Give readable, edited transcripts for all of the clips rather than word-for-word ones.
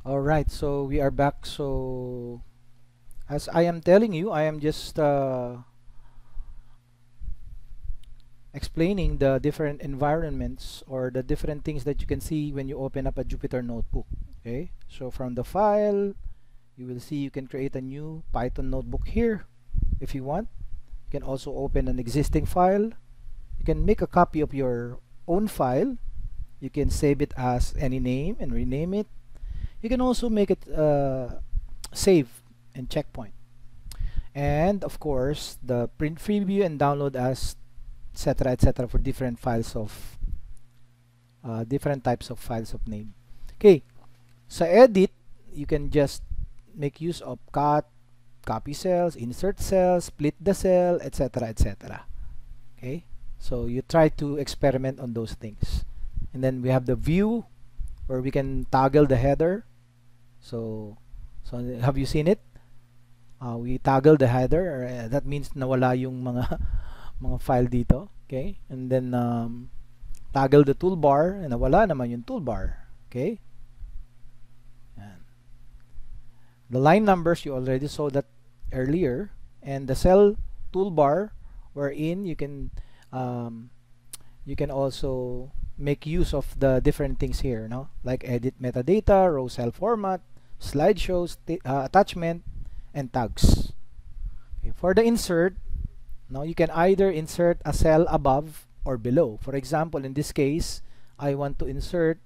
All right, so we are back. So as I am telling you, I am just explaining the different environments or the different things that you can see when you open up a Jupyter notebook. Okay, so from the file, you will see you can create a new Python notebook here if you want. You can also open an existing file. You can make a copy of your own file. You can save it as any name and rename it. You can also make it save and checkpoint. And of course, the print preview and download as etc for different files of different types of files of name. Okay, so edit, you can just make use of cut, copy cells, insert cells, split the cell, etc. Okay, so you try to experiment on those things. And then we have the view where we can toggle the header. So have you seen it? We toggle the header. That means nawala yung mga file dito. Okay, and then toggle the toolbar, and nawala naman yung toolbar. Okay, and the line numbers, you already saw that earlier, and the cell toolbar wherein you can also make use of the different things here, no? Like edit metadata, row cell format, slideshows, attachment, and tags. Okay, for the insert, now you can either insert a cell above or below. For example, in this case, I want to insert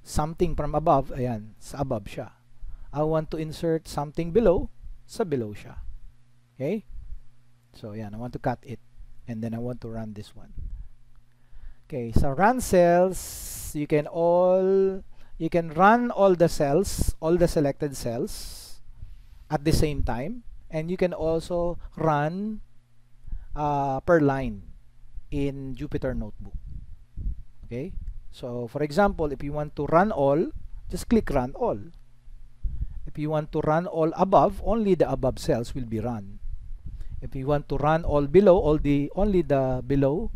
something from above. Ayan, sa above siya. I want to insert something below. Sa below siya. Okay? So, ayan, I want to cut it. And then I want to run this one. Okay, so run cells, you can run all the cells, all the selected cells at the same time, and you can also run per line in Jupyter Notebook. Okay, so for example, if you want to run all, just click run all. If you want to run all above, only the above cells will be run. If you want to run all below, only the below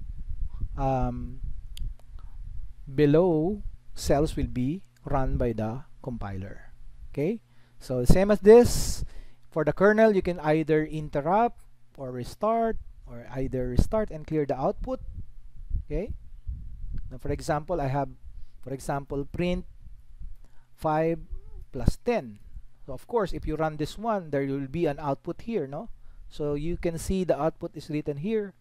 below cells will be run by the compiler. Okay, so same as this. For the kernel, you can either interrupt or restart, or either restart and clear the output. Okay, now for example, I have, for example, print 5 plus 10. So of course, if you run this one, there will be an output here, no? So you can see the output is written here.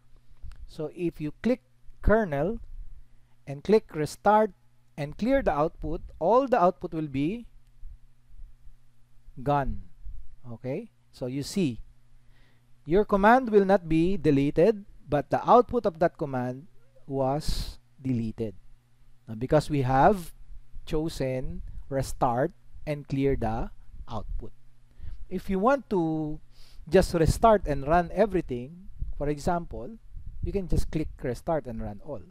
So if you click kernel and click restart and clear the output, all the output will be gone. Okay, so you see your command will not be deleted, but the output of that command was deleted. Now, because we have chosen restart and clear the output. If you want to just restart and run everything, for example, you can just click restart and run all.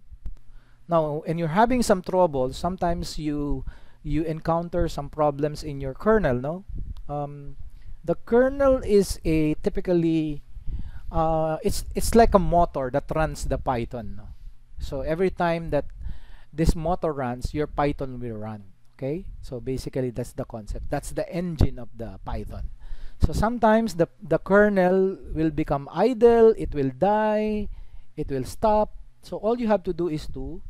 Now, and you're having some trouble, sometimes you encounter some problems in your kernel, no? The kernel is a typically it's like a motor that runs the Python, no? So every time that this motor runs, your Python will run. Okay, so basically that's the concept. That's the engine of the Python. So sometimes the kernel will become idle, it will die, it will stop. So all you have to do is to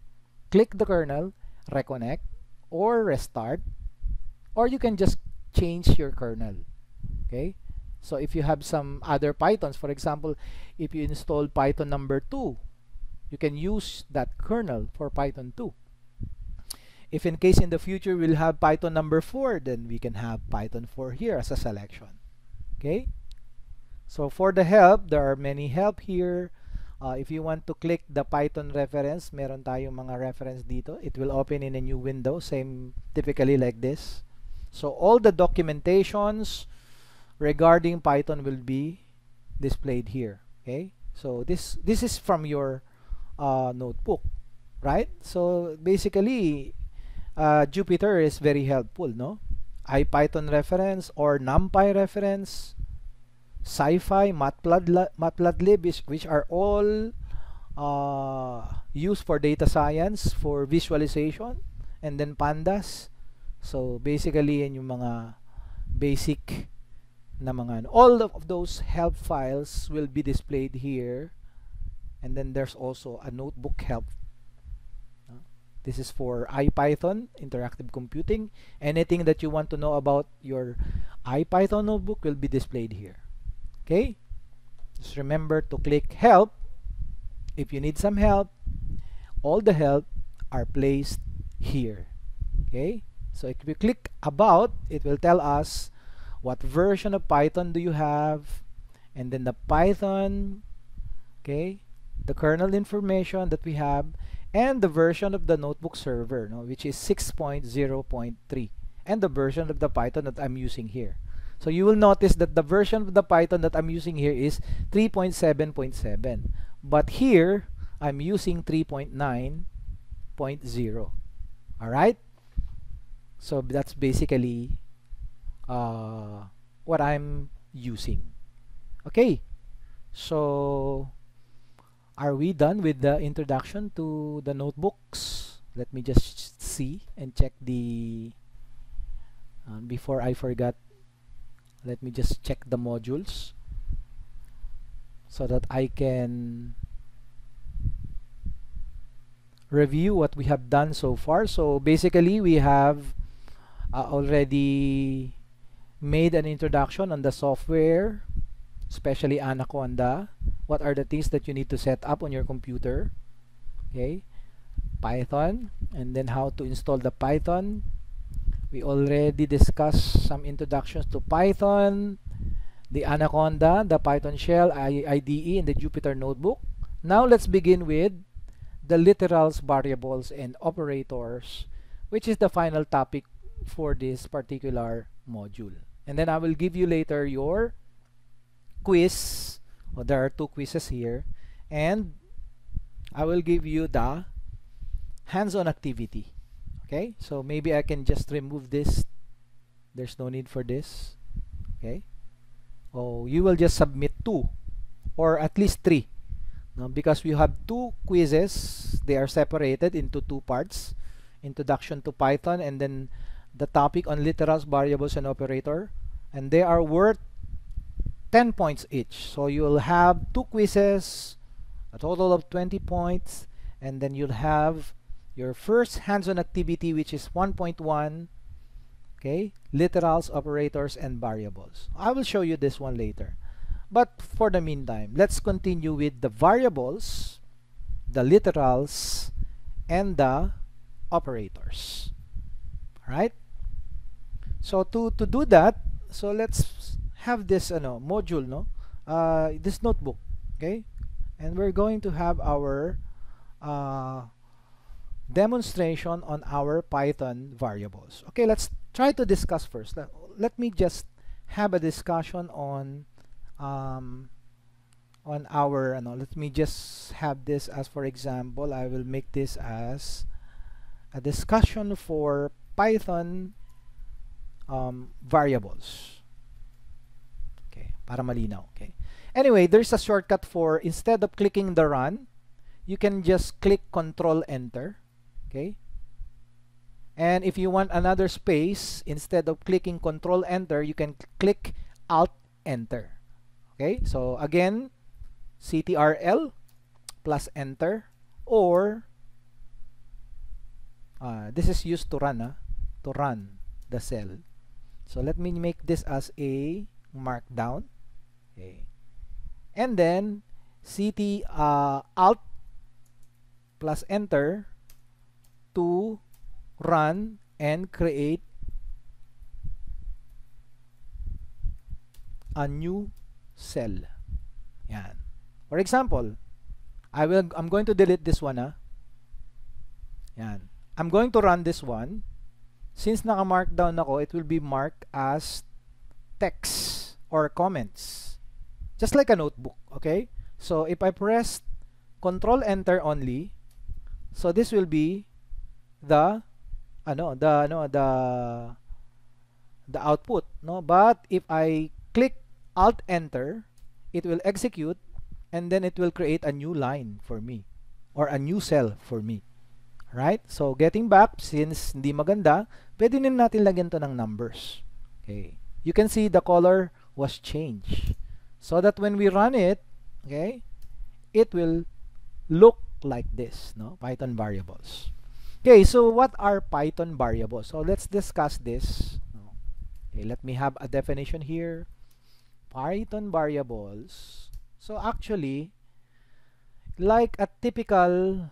click the kernel, reconnect, or restart, or you can just change your kernel. Okay, so if you have some other Pythons, for example, if you install Python number 2, you can use that kernel for Python 2. If in case in the future we'll have Python number 4, then we can have Python 4 here as a selection. Okay, so for the help, there are many help here. If you want to click the Python reference, meron tayong mga reference dito. It will open in a new window, same typically like this. So all the documentations regarding Python will be displayed here. Okay, so this is from your notebook, right? So basically, Jupyter is very helpful, no? IPython reference or NumPy reference, SciPy, Matplotlib, which are all used for data science, for visualization, and then pandas. So basically yan yung mga basic na mga all of those help files will be displayed here, and then there's also a notebook help. This is for IPython interactive computing. Anything that you want to know about your IPython notebook will be displayed here. Okay, just remember to click help if you need some help. All the help are placed here. Okay, so if we click about, it will tell us what version of Python do you have, and then the Python, okay, the kernel information that we have, and the version of the notebook server, no, which is 6.0.3, and the version of the Python that I'm using here. So you will notice that the version of the Python that I'm using here is 3.7.7, but here I'm using 3.9.0. all right, so that's basically what I'm using. Okay, so are we done with the introduction to the notebooks? Let me just see and check the before I forgot, let me just check the modules so that I can review what we have done so far. So basically we have already made an introduction on the software, especially Anaconda. What are the things that you need to set up on your computer? Okay, Python, and then how to install the Python. We already discussed some introductions to Python, the Anaconda, the Python shell, IDE, and the Jupyter notebook. Now let's begin with the literals, variables, and operators, which is the final topic for this particular module. And then I will give you later your quiz. Well, there are 2 quizzes here, and I will give you the hands-on activity. Okay, so maybe I can just remove this. There's no need for this. Okay, oh, you will just submit 2 or at least 3, no? Because we have 2 quizzes. They are separated into 2 parts: introduction to Python, and then the topic on literals, variables, and operator, and they are worth 10 points each. So you'll have 2 quizzes, a total of 20 points, and then you'll have your first hands-on activity, which is 1.1, okay, literals, operators, and variables. I will show you this one later, but for the meantime, let's continue with the variables, the literals, and the operators. All right, so to do that, so let's have this module, no, this notebook, okay, and we're going to have our demonstration on our Python variables. Okay, let's try to discuss first. Let me just have a discussion on our let me just have this as, for example, I will make this as a discussion for Python variables. Okay, para malinaw. Okay, anyway, there's a shortcut for, instead of clicking the run, you can just click Control Enter. Okay, and if you want another space, instead of clicking Control Enter, you can click Alt Enter. Okay, so again, CTRL plus Enter, or this is used to run the cell. So let me make this as a markdown. Okay, and then Alt plus Enter to run and create a new cell. Yan. For example, I'm going to delete this one. Yan. I'm going to run this one. Since naka-markdown ako, it will be marked as text or comments, just like a notebook. Okay, so if I press Control Enter only, so this will be the output, no? But if I click Alt Enter, it will execute, and then it will create a new line for me, or a new cell for me. Right? So, getting back, since hindi maganda, pwede din natin lagyan to ng numbers. Okay. You can see the color was changed. So that when we run it, okay, it will look like this, no? Python variables. Okay, so what are Python variables? So let's discuss this. Okay, let me have a definition here. Python variables. So actually, like a typical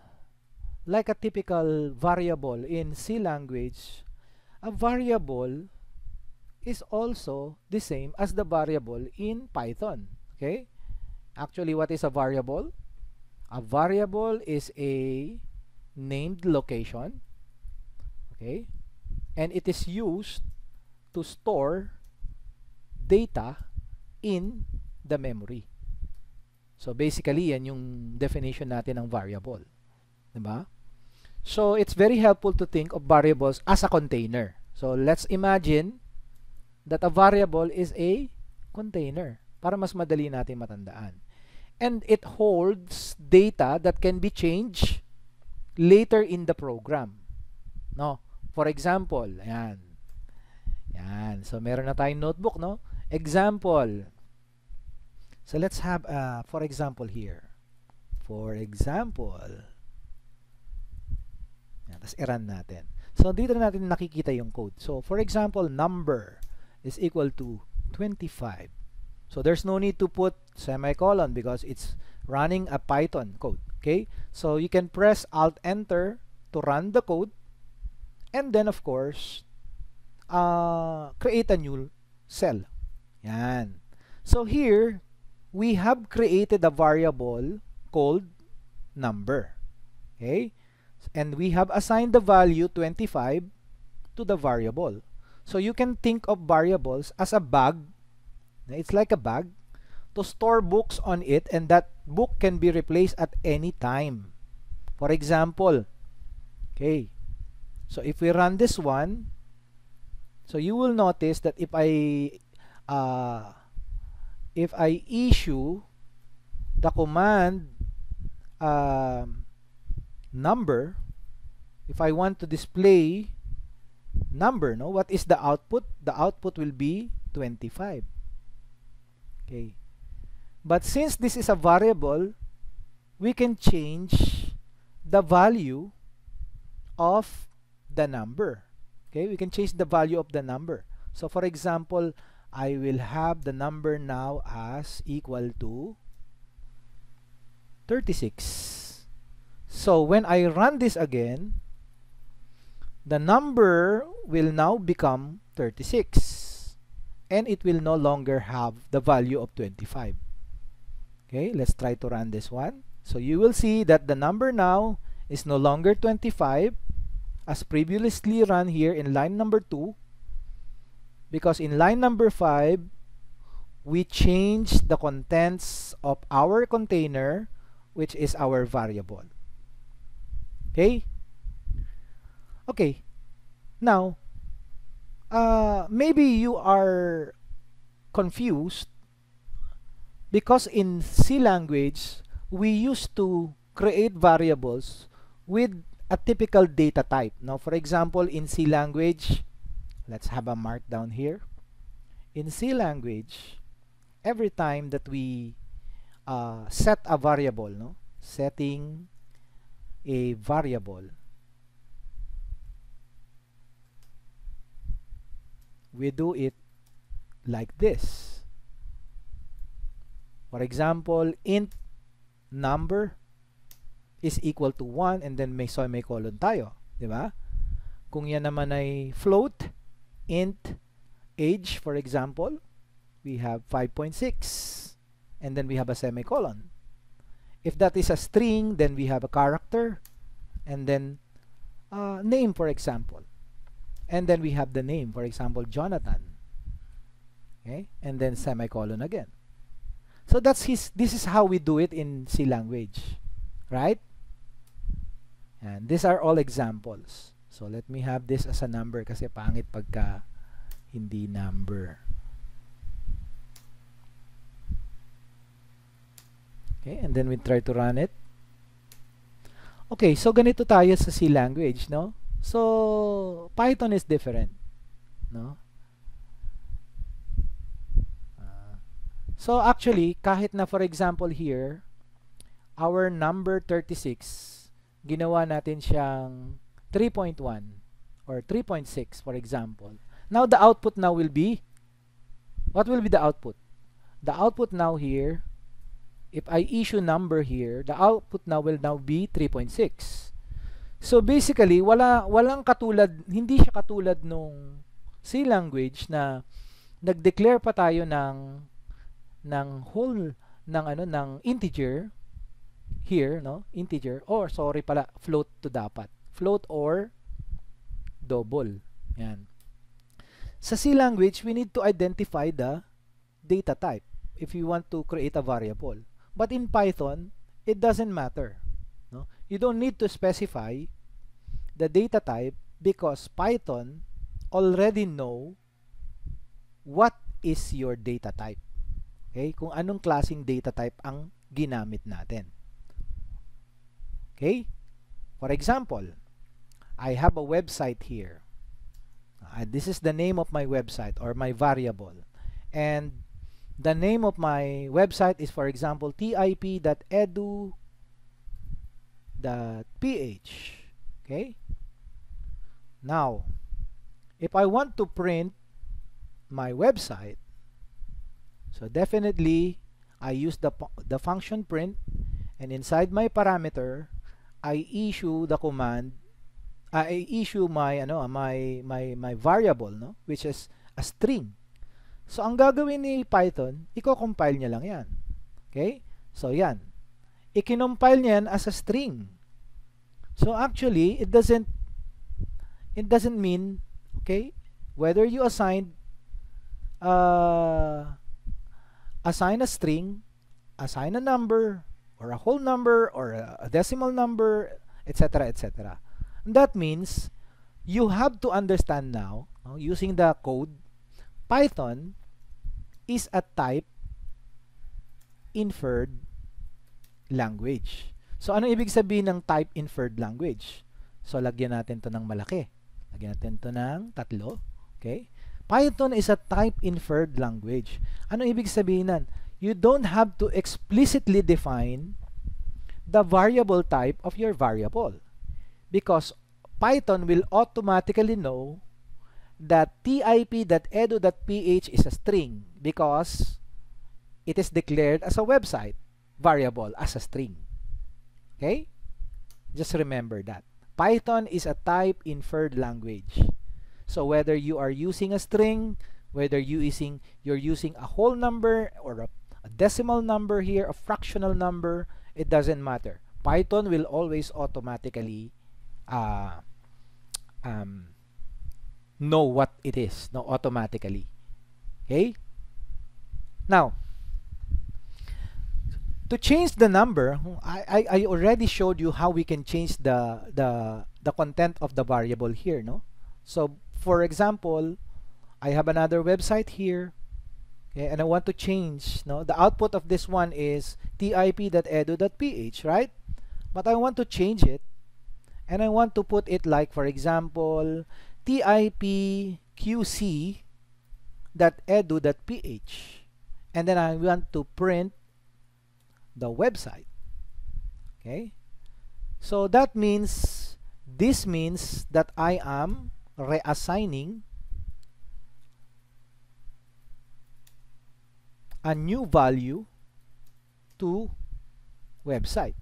variable in C language, a variable is also the same as the variable in Python. Okay? Actually, what is a variable? A variable is a named location. Okay? And it is used to store data in the memory. So basically, yan yung definition natin ng variable. Diba? So it's very helpful to think of variables as a container. So let's imagine that a variable is a container para mas madali natin matandaan. And it holds data that can be changed later in the program. No? For example, ayan. Yan. So meron na tayong notebook, no? Example. So let's have for example here. For example. Yan, tapos i-run natin. So dito na natin nakikita yung code. So for example, number is equal to 25. So there's no need to put semicolon because it's running a Python code. Okay? So you can press Alt Enter to run the code, and then of course create a new cell. Yan. So here we have created a variable called number. Okay? And we have assigned the value 25 to the variable. So you can think of variables as a bag. It's like a bag to store books on it, and that book can be replaced at any time. For example, okay, so if we run this one, so you will notice that if I issue the command number, if I want to display number, no, what is the output? The output will be 25. Okay, but since this is a variable, we can change the value of the number. Okay, we can change the value of the number. So for example, I will have the number now as equal to 36. So when I run this again, the number will now become 36, and it will no longer have the value of 25. Okay, let's try to run this one. So you will see that the number now is no longer 25 as previously run here in line number 2, because in line number 5 we changed the contents of our container, which is our variable. Okay? Okay. Now, maybe you are confused because in C language, we used to create variables with a typical data type. Now, for example, in C language, let's have a markdown here. In C language, every time that we set a variable, no? Setting a variable, we do it like this. For example, int number is equal to 1, and then may semicolon tayo, di ba? Kung yan naman ay float, int age, for example, we have 5.6, and then we have a semicolon. If that is a string, then we have a character, and then name, for example. And then we have the name, for example, Jonathan. Okay? And then semicolon again. So this is how we do it in C language. Right? And these are all examples. So let me have this as a number kasi pangit pagka hindi number. Okay, and then we try to run it. Okay, so ganito tayo sa C language, no? So Python is different, no? So actually, kahit na for example here, our number 36, ginawa natin siyang 3.1 or 3.6 for example. Now the output now will be, what will be the output? The output now here, if I issue number here, the output now will now be 3.6. So basically, walang katulad, hindi siya katulad nung C language na nag-declare pa tayo ng whole ng integer here, no? Integer, or sorry pala, float to dapat. Float or double. Yan. Sa C language, we need to identify the data type if you want to create a variable. But in Python, it doesn't matter. No? You don't need to specify the data type because Python already know what is your data type. Okay? Kung anong klaseng data type ang ginamit natin. Okay? For example, I have a website here. This is the name of my website or my variable. And the name of my website is, for example, tip.edu.ph. Okay? Now, if I want to print my website, so definitely I use the function print, and inside my parameter, I issue the command, I issue my my variable, no, which is a string. So ang gagawin ni Python, i-compile niya lang 'yan. Okay? So 'yan. I-compile niya yan as a string. So actually, it doesn't mean, okay, whether you assign a string, assign a number, or a whole number, or a decimal number, etc., etc. That means you have to understand now, using the code, Python is a type inferred language. So ano ibig sabihin ng type inferred language? So lagyan natin to ng malaki. Lagyan natin to ng 3. Okay? Python is a type inferred language. Ano ibig sabihin nan? You don't have to explicitly define the variable type of your variable, because Python will automatically know that tip.edu.ph is a string because it is declared as a website variable as a string. Okay? Just remember that. Python is a type inferred language. So whether you are using a string, whether you're using a whole number or a decimal number here, a fractional number, it doesn't matter. Python will always automatically know what it is, no, automatically. Okay? Now, to change the number, I already showed you how we can change the content of the variable here, no? So, for example, I have another website here, okay, and I want to change, no? The output of this one is tip.edu.ph, right? But I want to change it, and I want to put it like, for example, tipqc.edu.ph, and then I want to print the website. Okay, so that means, this means that I am reassigning a new value to website.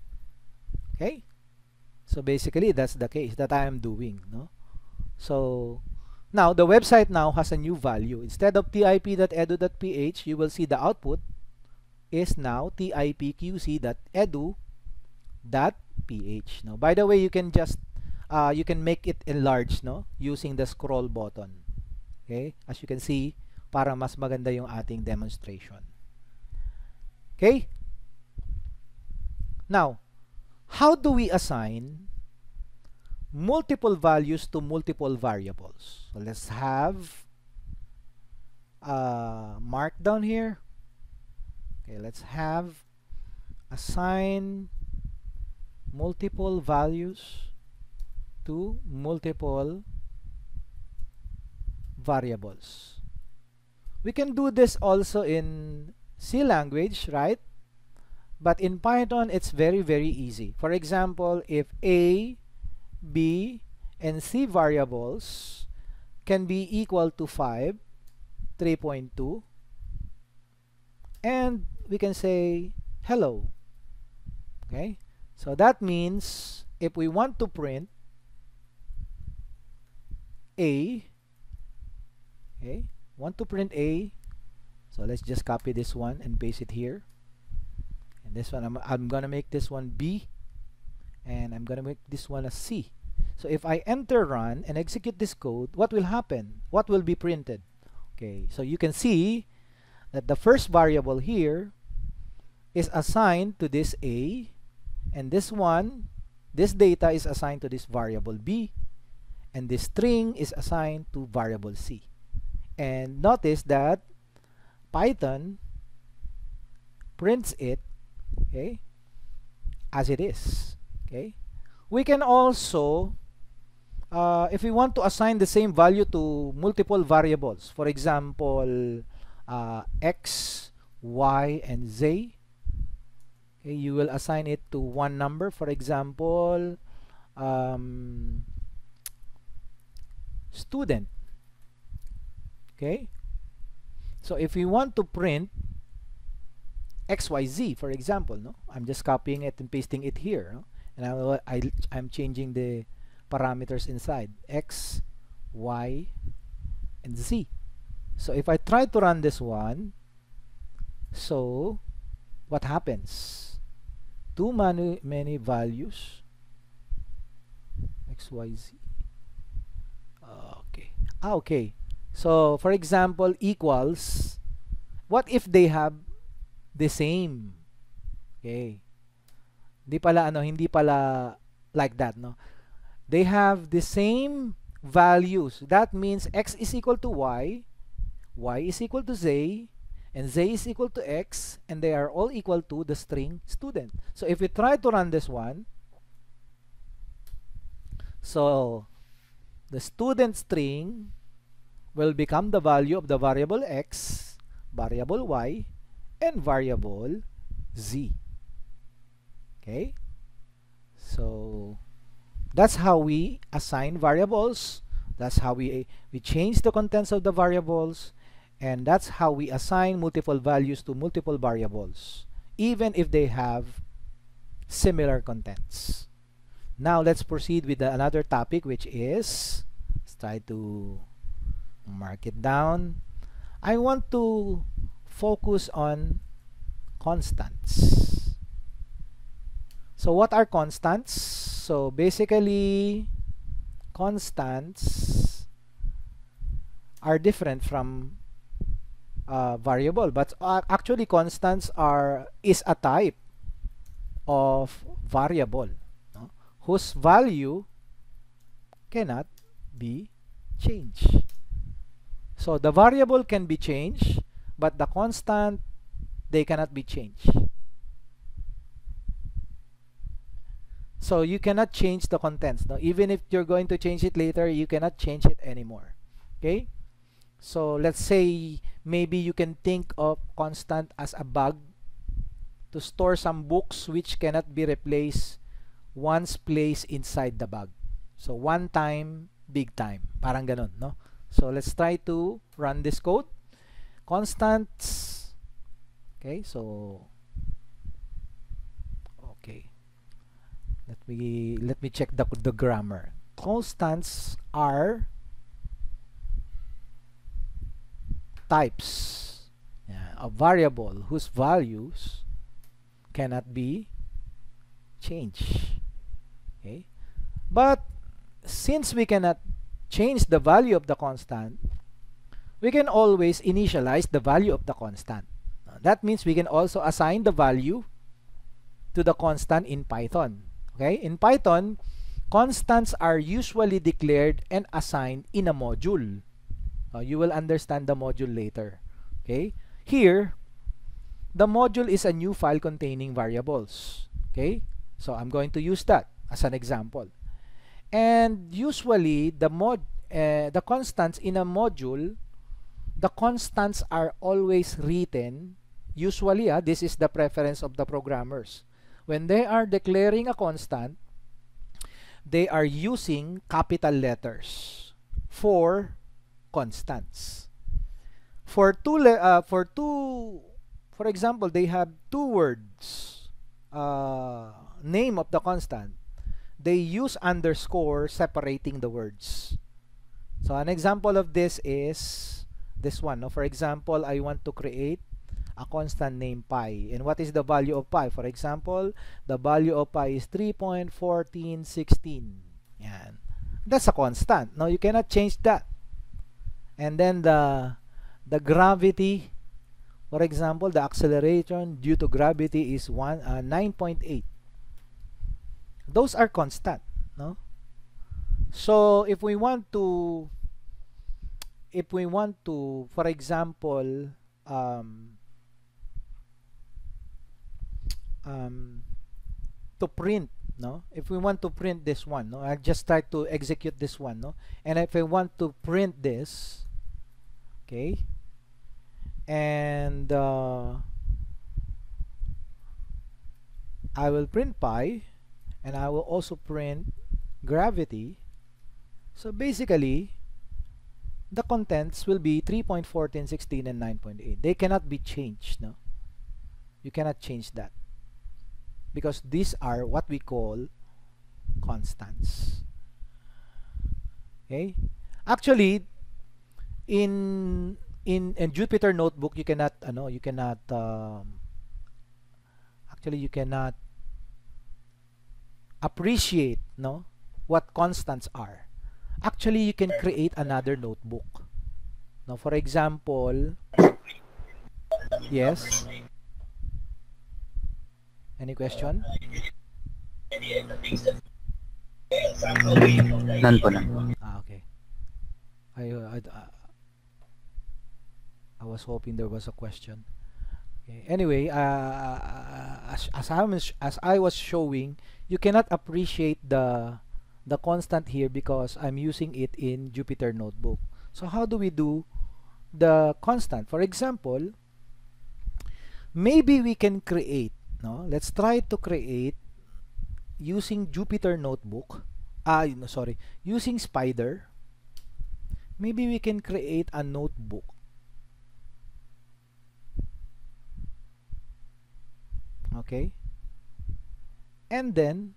Okay, so basically that's the case that I am doing, no? So now the website now has a new value. Instead of tip.edu.ph, you will see the output is now tipqc.edu.ph. Now, by the way, you can just you can make it enlarged, no, using the scroll button. Okay, as you can see, para mas maganda yung ating demonstration. Okay, now how do we assign multiple values to multiple variables? So let's have a markdown here. Okay, let's have assign multiple values to multiple variables. We can do this also in C language, right? But in Python, it's very, very easy. For example, if A, B, and C variables can be equal to 5, 3.2, and we can say hello. Okay, so that means if we want to print A, okay, want to print A, so let's just copy this one and paste it here. And this one, I'm gonna make this one B, and I'm gonna make this one a C. So if I enter run and execute this code, what will happen? What will be printed? Okay, so you can see that the first variable here is assigned to this A, and this one, this data is assigned to this variable B, and this string is assigned to variable C. And notice that Python prints it, okay, as it is. Okay, we can also if we want to assign the same value to multiple variables, for example x, y, and z, okay, you will assign it to one number. For example, student. Okay, so if we want to print XYZ, for example, no, I'm just copying it and pasting it here, no? And I'm changing the parameters inside X, Y, and Z. So if I try to run this one, so what happens? Too many values. X, Y, Z. Okay. Okay. So for example, equals. What if they have the same? Okay. Hindi pala like that, no? They have the same values. That means X is equal to Y, Y is equal to Z, and Z is equal to X, and they are all equal to the string student. So if we try to run this one, so the student string will become the value of the variable X, variable Y, and variable Z. Okay, so that's how we assign variables. That's how we change the contents of the variables, and that's how we assign multiple values to multiple variables, even if they have similar contents. Now let's proceed with another topic, which is, let's try to mark it down. I want to focus on constants. So what are constants? So basically, constants are different from variable, but actually constants is a type of variable, no, whose value cannot be changed. So the variable can be changed, but the constant, they cannot be changed. So you cannot change the contents. No? Even if you're going to change it later, you cannot change it anymore. Okay? So let's say maybe you can think of constant as a bag to store some books which cannot be replaced once placed inside the bag. So one time, big time. Parang ganon, no? So let's try to run this code. Constants. Okay, so okay. Let me check the grammar. Constants are types of variable whose values cannot be changed. Okay, but since we cannot change the value of the constant, we can always initialize the value of the constant. That means we can also assign the value to the constant in Python. Okay, in Python, constants are usually declared and assigned in a module. You will understand the module later. Okay, here the module is a new file containing variables. Okay, So I'm going to use that as an example. And usually the constants in a module, the constants are always written. Usually, this is the preference of the programmers. When they are declaring a constant, they are using capital letters for constants. For example, they have two words, name of the constant. They use underscore separating the words. So an example of this is this one. No? For example, I want to create a constant named pi. And what is the value of pi? For example, the value of pi is 3.1416. Yan. That's a constant. No, you cannot change that. And then the gravity, for example, the acceleration due to gravity is 9.8. Those are constant, no? So if we want to, for example, to print, no? If we want to print this one, no? I just try to execute this one, no? And if I want to print this, okay, and I will print pi, and I will also print gravity. So basically, the contents will be 3.1416 and 9.8. They cannot be changed, no? You cannot change that, because these are what we call constants. Okay? Actually, in Jupyter Notebook, you cannot appreciate, no, what constants are. Actually, you can create another notebook. Now, for example, yes. Any question? None po, none. Okay. I was hoping there was a question. Okay. Anyway, as I was showing, you cannot appreciate the constant here because I'm using it in Jupyter Notebook. So how do we do the constant? For example, maybe we can create, no? Let's try to create using Jupyter Notebook. Using Spider. Maybe we can create a notebook. Okay? And then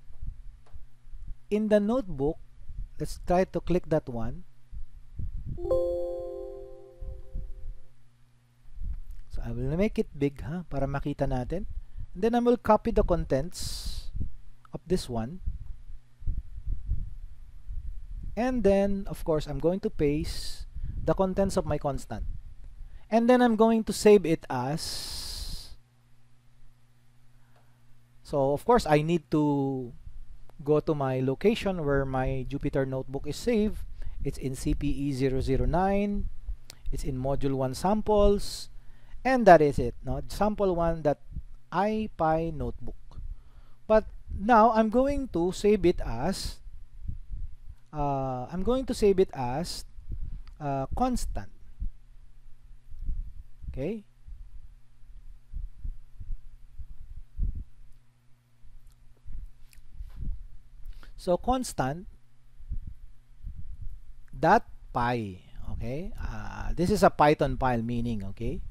in the notebook, let's try to click that one. So I will make it big, para makita natin. And then I will copy the contents of this one. And then, of course, I'm going to paste the contents of my constant. And then I'm going to save it as... So, of course, I need to go to my location where my Jupyter Notebook is saved. It's in CPE 009. It's in Module 1 Samples. And that is it. No? Sample1.ipy notebook. But now, I'm going to save it as... constant. Okay? So constant dot py. Okay? This is a Python file meaning, okay?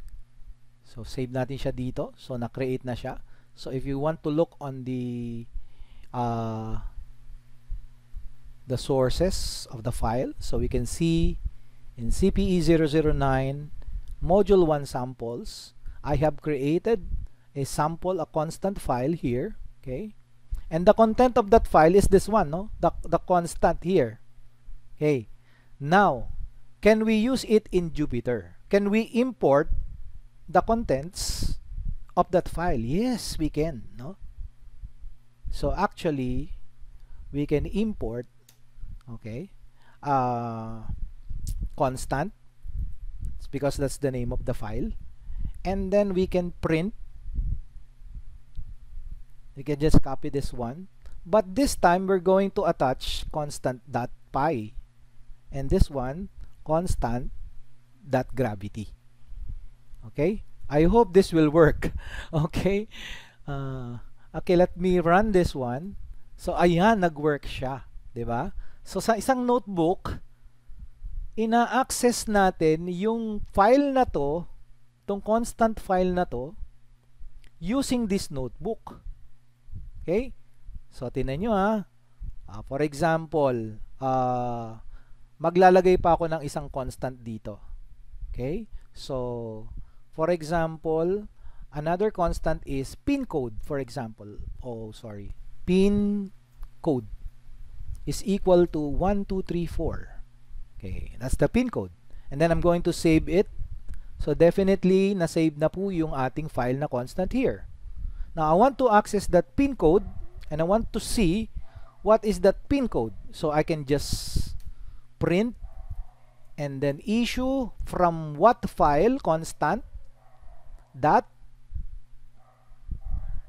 So save natin siya dito. So na-create na siya. So if you want to look on the sources of the file, so we can see in CPE 009 module 1 samples, I have created a sample, a constant file here, okay? And the content of that file is this one, no? The constant here. Okay. Now, can we use it in Jupyter? Can we import the contents of that file? Yes, we can, no? So actually, we can import, okay, constant. It's because that's the name of the file. And then we can print You can just copy this one. But this time, we're going to attach constant.pi. And this one, constant.gravity. Okay? I hope this will work. Okay? Okay, let me run this one. So, ayan, nag-work siya. Diba? So, sa isang notebook, ina-access natin yung file na to, tong constant file na to, using this notebook. Okay? So, tinan nyo for example, maglalagay pa ako ng isang constant dito. Okay? So, for example, another constant is pin code, for example. Pin code is equal to 1234. Okay, that's the pin code. And then I'm going to save it. So definitely, na-save na po yung ating file na constant here. Now, I want to access that pin code and I want to see what is that pin code. So I can just print and then issue from what file, constant, dot,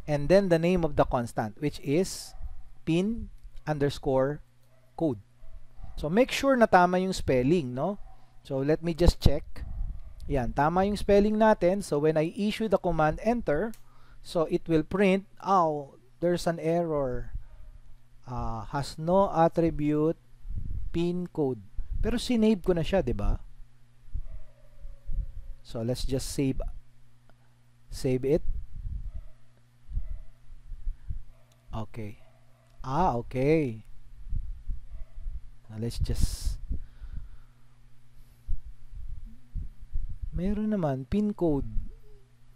and then the name of the constant, which is pin underscore code. So make sure na tama yung spelling, no? So let me just check. Yan, tama yung spelling natin. So when I issue the command enter, so it will print, there's an error. Has no attribute pin code. Pero sinave ko na siya, 'di ba? So let's just save it. Okay. Okay. Now let's just meron naman pin code.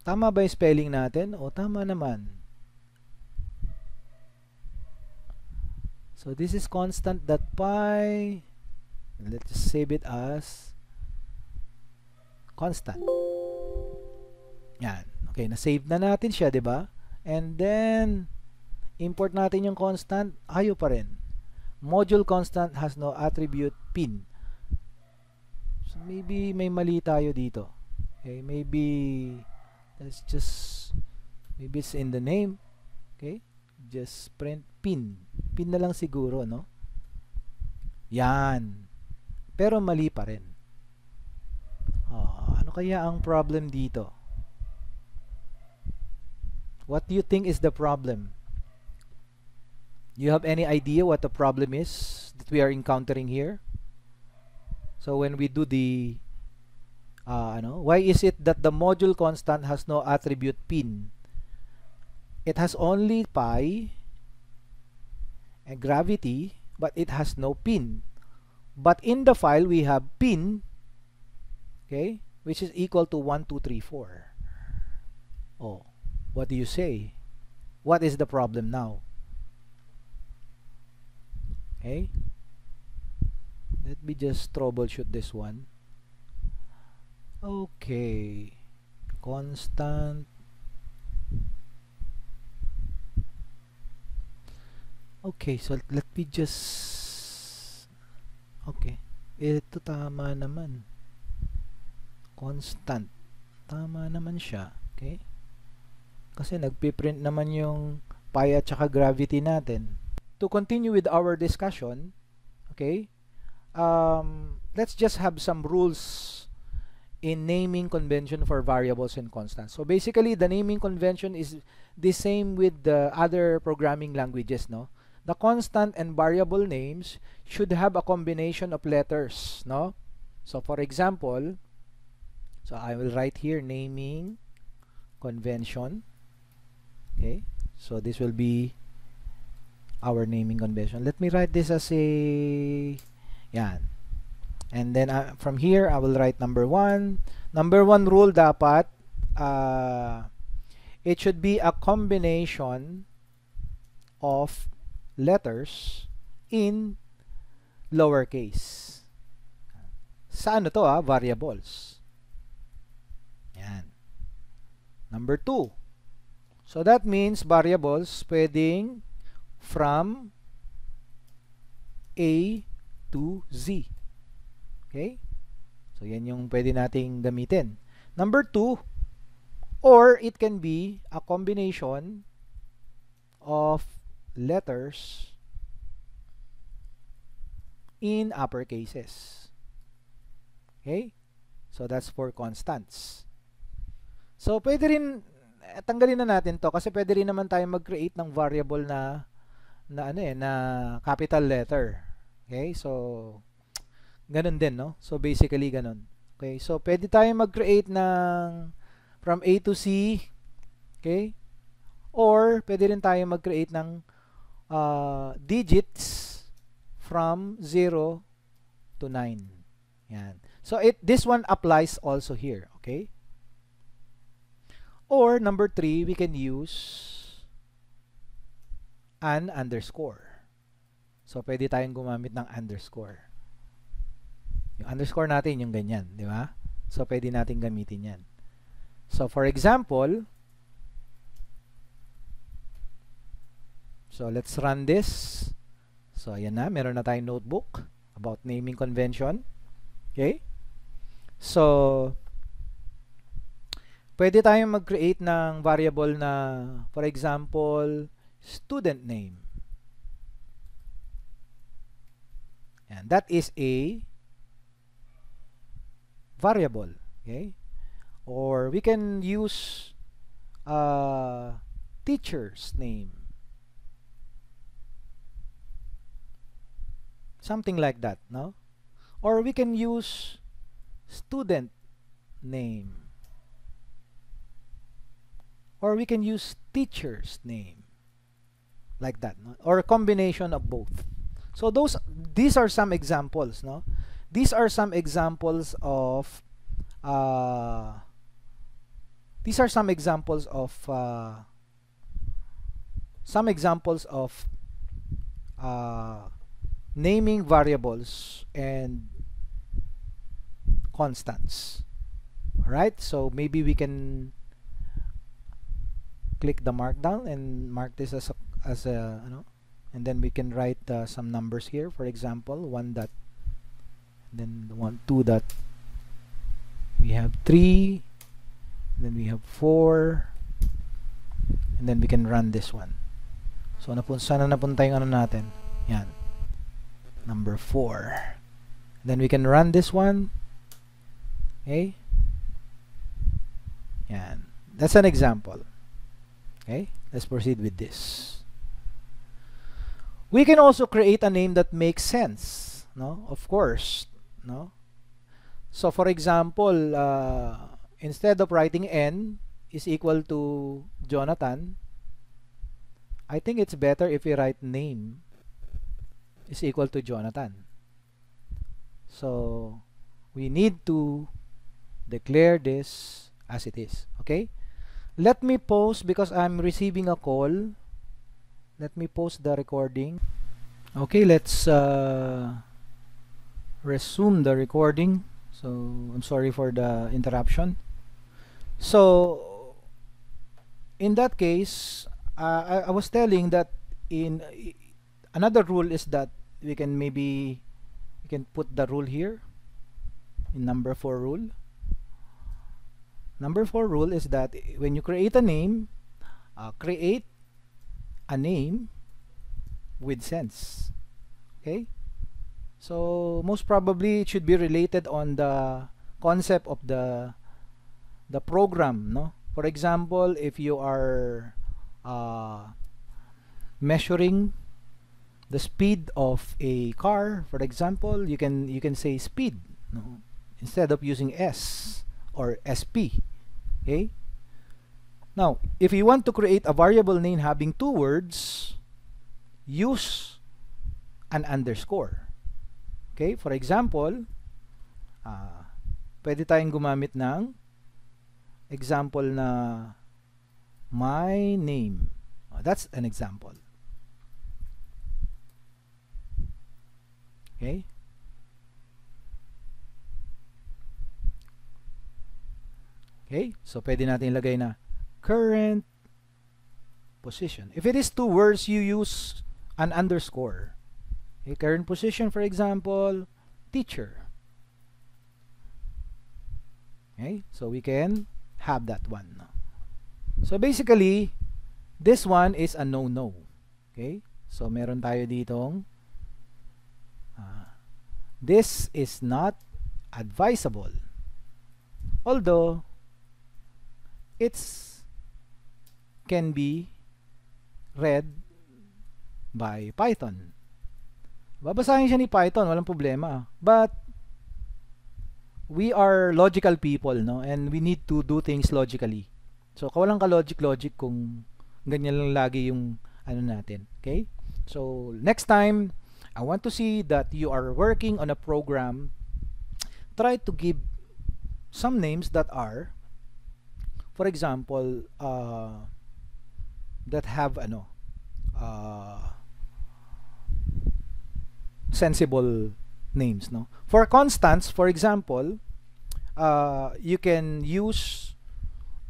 Tama ba yung spelling natin? O tama naman. So this is constant.py. Let's just save it as constant. Yan. Okay, na-save na natin siya, 'di ba? And then import natin yung constant, ayaw pa rin. Module constant has no attribute pin. So maybe may mali tayo dito. Okay, maybe maybe it's in the name. Okay? Just print pin. Pin na lang siguro, no? Yan. Pero mali pa rin. Ano kaya ang problem dito? What do you think is the problem? You have any idea what the problem is that we are encountering here? So when we do the why is it that the module constant has no attribute pin? It has only pi and gravity, but it has no pin. But in the file we have pin, okay, which is equal to 1234. Oh, what do you say? What is the problem now? Okay, let me just troubleshoot this one. Okay, constant. Okay, so let me just, okay, ito tama naman, constant, tama naman siya. Okay, kasi nagpiprint naman yung pi at saka gravity natin. To continue with our discussion, okay, let's just have some rules in naming convention for variables and constants. So basically, the naming convention is the same with the other programming languages, no? The constant and variable names should have a combination of letters, no? So for example, so I will write here naming convention. Okay, so this will be our naming convention. Let me write this as a yan. And then from here I will write number 1. Number 1 rule dapat it should be a combination of letters in lowercase. Sa ano to variables. Yan. Number 2. So that means variables pwedeng from A to Z. Okay? So, yan yung pwede nating gamitin. Number 2, or it can be a combination of letters in upper cases. Okay? So that's for constants. So pwede rin tanggalin na natin to kasi pwede rin naman tayo mag-create ng variable na capital letter. Okay? So ganun din, no? So basically ganun. Okay? So pwede tayo mag-create ng from A to C. Okay? Or pwede rin tayo mag-create ng digits from 0 to 9. Yan. So this one applies also here, okay? Or number 3, we can use an underscore. So pwede tayong gumamit ng underscore. Yung underscore natin yung ganyan, di ba? So pwede natin gamitin yan. So for example, so let's run this. So ayan na, meron na tayong notebook about naming convention. Okay? So pwede tayong mag-create ng variable na, for example, student name. And that is a variable. Okay? Or we can use teacher's name. Something like that, no? Or we can use student name. Or we can use teacher's name. Like that, no? Or a combination of both. So these are some examples, no? These are some examples of naming variables and constants. Alright, so maybe we can click the markdown and mark this as a and then we can write some numbers here. For example, 1 dot, then 2 dot, we have 3, then we have 4, and then we can run this one. So sana napunta yung natin. Yan. Number 4. Then we can run this one. Okay? Yan. That's an example. Okay? Let's proceed with this. We can also create a name that makes sense. No? Of course. No? So for example, instead of writing N is equal to Jonathan, I think it's better if we write name is equal to Jonathan. So we need to declare this as it is. Okay? Let me pause because I'm receiving a call. Let me pause the recording. Okay, let's resume the recording. So I'm sorry for the interruption. So in that case, I was telling that in another rule is that we can put the rule here in number 4 rule. Number 4 rule is that when you create a name with sense. Okay? So most probably it should be related on the concept of the program, no? For example, if you are measuring the speed of a car, for example, you can say speed, no? Instead of using S or SP. Okay? Now, if you want to create a variable name having 2 words, use an underscore. Okay? For example, pwede tayong gumamit ng example na my name. That's an example. Okay? Okay? So, pwede natin ilagay na current position. If it is 2 words, you use an underscore. Okay? Current position, for example, teacher. Okay? So, we can have that one. So, basically, This one is a no-no. Okay? So, meron tayo ditong this is not advisable. Although, it's can be read by Python. Babasahin siya ni Python, walang problema. But, we are logical people, no? And we need to do things logically. So, kawalang ka-logic kung ganyan lang lagi yung ano natin. Okay? So, next time, I want to see that you are working on a program. Try to give some names that are, for example, that have sensible names, no? For constants, for example, you can use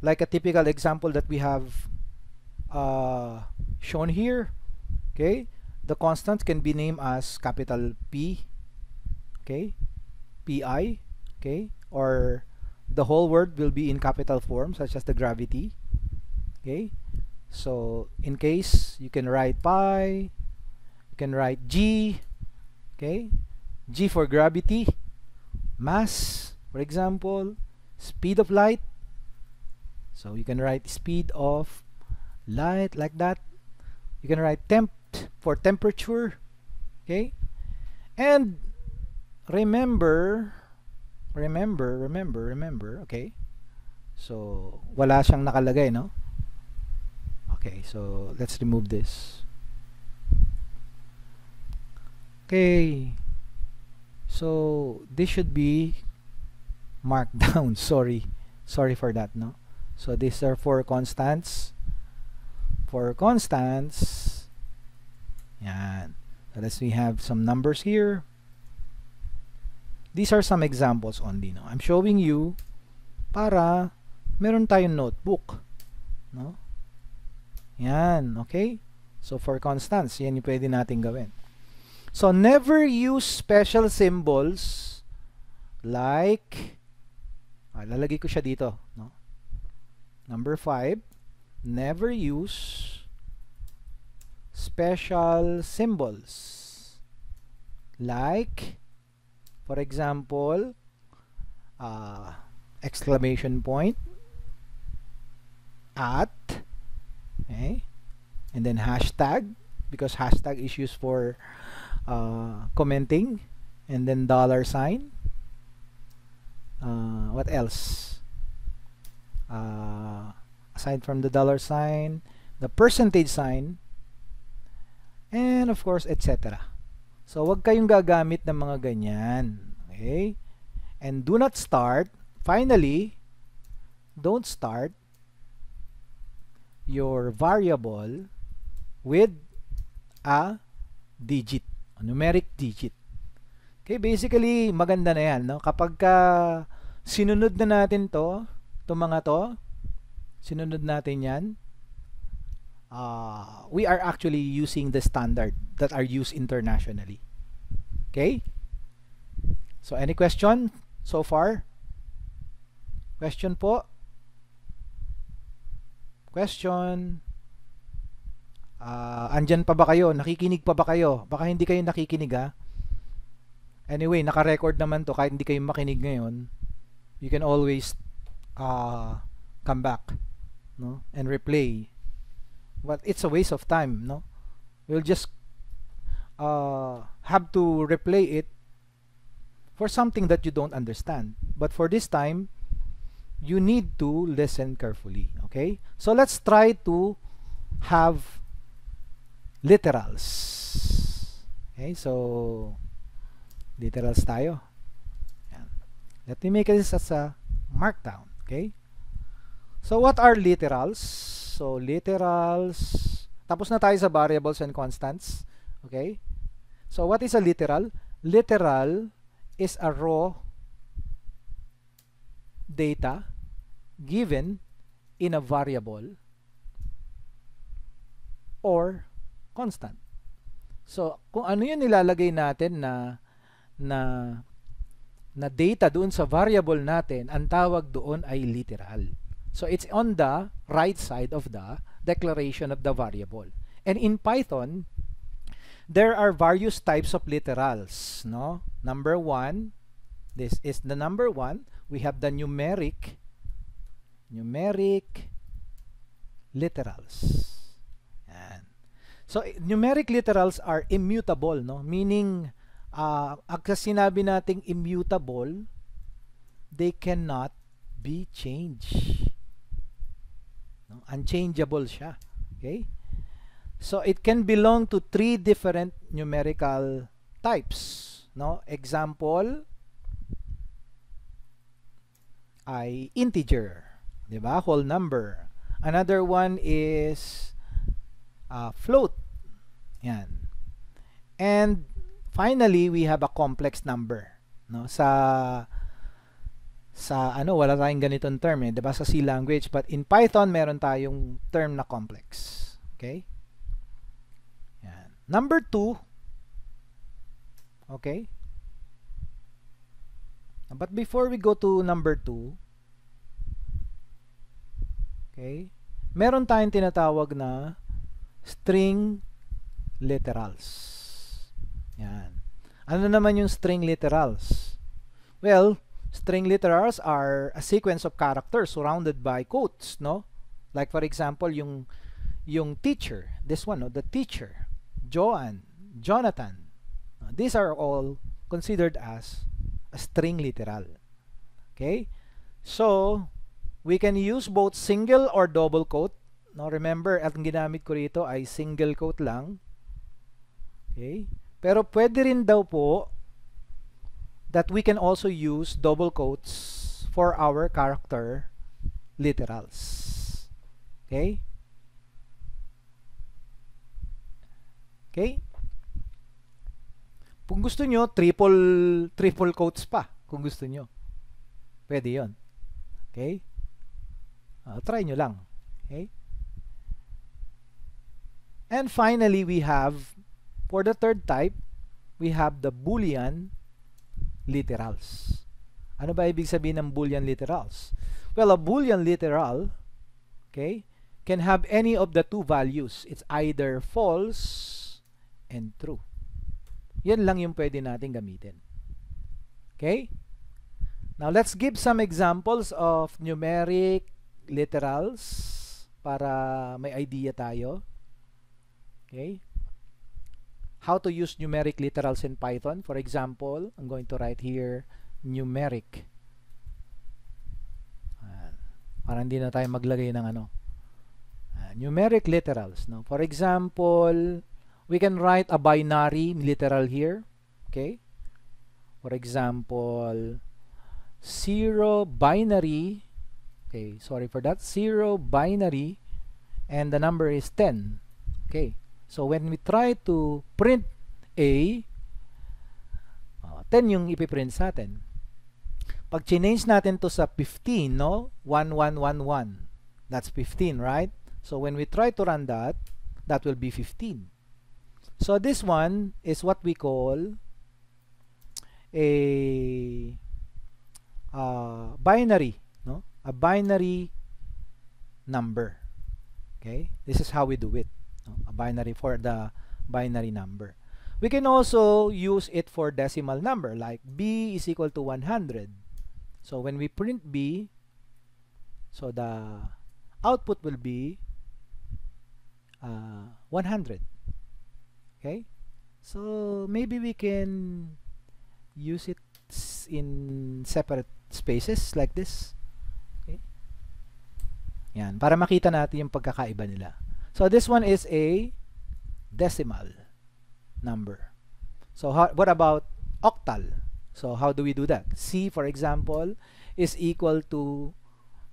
like a typical example that we have shown here. Okay, the constants can be named as capital P, okay, PI, okay, or the whole word will be in capital form, such as the gravity. Okay, so in case you can write pi, you can write G, okay, G for gravity, mass, for example, speed of light. So you can write speed of light like that. You can write temp for temperature. Okay, and remember. Okay, so wala siyang nakalagay, no? Okay, so let's remove this. Okay, so this should be marked down. Sorry for that, no? So these are four constants. Yan. So let's we have some numbers here. These are some examples only, no? I'm showing you para meron tayong notebook, no? Yan, okay? So for constants, yan yung pwede natin gawin. So never use special symbols like lalagay ko siya dito, no? Number 5, never use special symbols like, for example, exclamation point, at, okay, and then hashtag, because hashtag is used for commenting, and then dollar sign. What else? Aside from the dollar sign, the percentage sign, and of course, etc. So, wag kayong gagamit ng mga ganyan. Okay? And do not start, finally, don't start your variable with a digit, a numeric digit. Okay, basically, maganda na yan, no? Kapag sinunod na natin sinunod natin yan, we are actually using the standard that are used internationally. Okay? So, any question so far? Question po? Question? Andyan pa ba kayo? Nakikinig pa ba kayo? Baka hindi kayo nakikinig, ha? Anyway, naka-record naman to. Kahit hindi kayo makinig ngayon, you can always come back, no? And replay. But it's a waste of time, no? We'll just have to replay it for something that you don't understand. But for this time, you need to listen carefully, okay? So let's try to have literals. Okay, so literals tayo. Yan. Let me make this as a markdown, okay? So what are literals? So literals, tapos na tayo sa variables and constants, okay? So what is a literal? Literal is a raw data given in a variable or constant. So kung ano yung nilalagay natin na data doon sa variable natin, ang tawag doon ay literal. So it's on the right side of the declaration of the variable. And in Python, there are various types of literals, no? Number one, this is the number one. We have the numeric literals. Yan. So numeric literals are immutable, no? Meaning, pag sinabi nating immutable, they cannot be changed. No? Unchangeable siya. Okay? So it can belong to three different numerical types. No? Example ay integer, di ba? Whole number. Another one is float. Yan. And finally, we have a complex number. No? Sa ano, wala tayong ganitong term, di ba? Sa C language, but in Python meron tayong term na complex. Okay? Yan. Number 2. Okay? But before we go to number 2, okay, meron tayong tinatawag na string literals. Yan. Ano naman yung string literals? Well, string literals are a sequence of characters surrounded by quotes, no? Like for example, yung teacher, this one, no? The teacher, Joanne, Jonathan. These are all considered as a string literal. Okay? So, we can use both single or double quote. No, remember, at ang ginamit ko rito ay single quote lang. Okay? Pero pwede rin daw po that we can also use double quotes for our character literals. Okay? Okay? Kung gusto nyo, triple quotes pa. Kung gusto nyo. Pwede yon. Okay? Try nyo lang. Okay? And finally, we have, for the third type, we have the Boolean literals. Ano ba ibig sabihin ng Boolean literals? Well, a Boolean literal, okay, can have any of the two values. It's either false and true. Yan lang yung pwede natin gamitin. Okay? Now, let's give some examples of numeric literals para may idea tayo. Okay? How to use numeric literals in Python. For example, I'm going to write here numeric. Para hindi na tayo maglagay ng ano. Numeric literals. No? For example, we can write a binary literal here. Okay? For example, 0 binary. Okay, sorry for that. 0 binary and the number is 10. Okay. So when we try to print A, 10 yung ipiprint sa atin. Pag change natin to sa 15, no? 1111. That's 15, right? So when we try to run that, that will be 15. So this one is what we call a binary, no? A binary number. Okay? This is how we do it. No? A binary for the binary number. We can also use it for decimal number, like B is equal to 100. So when we print B, so the output will be 100. Okay? So maybe we can use it in separate spaces like this. Okay? Yan, para makita natin yung pagkakaiba nila. So this one is a decimal number. So what about octal? So how do we do that? C, for example, is equal to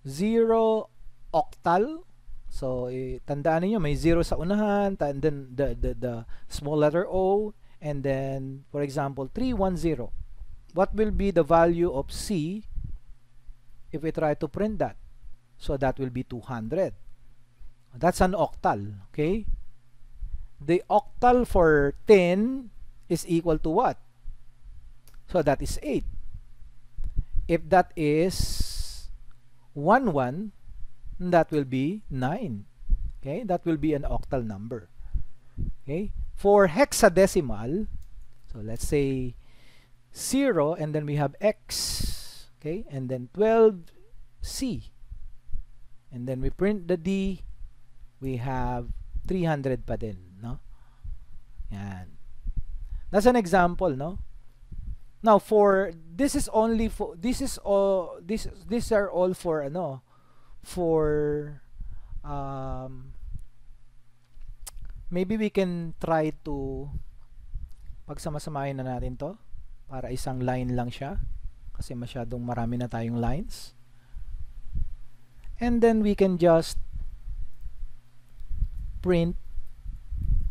0 octal. So tandaan niyo may 0 sa unahan, and then the small letter O, and then for example 310. What will be the value of C if we try to print that? So that will be 200. That's an octal, okay? The octal for 10 is equal to what? So that is 8. If that is 11, that will be 9. Okay, that will be an octal number. Okay, for hexadecimal, so let's say 0 and then we have X, okay, and then 12C, and then we print the D, we have 300 pa din, no? Yan. That's an example, no? Now for this is only for these are all for ano, for maybe we can try to pagsama-samahin na natin to para isang line lang siya kasi masyadong marami na tayong lines, and then we can just print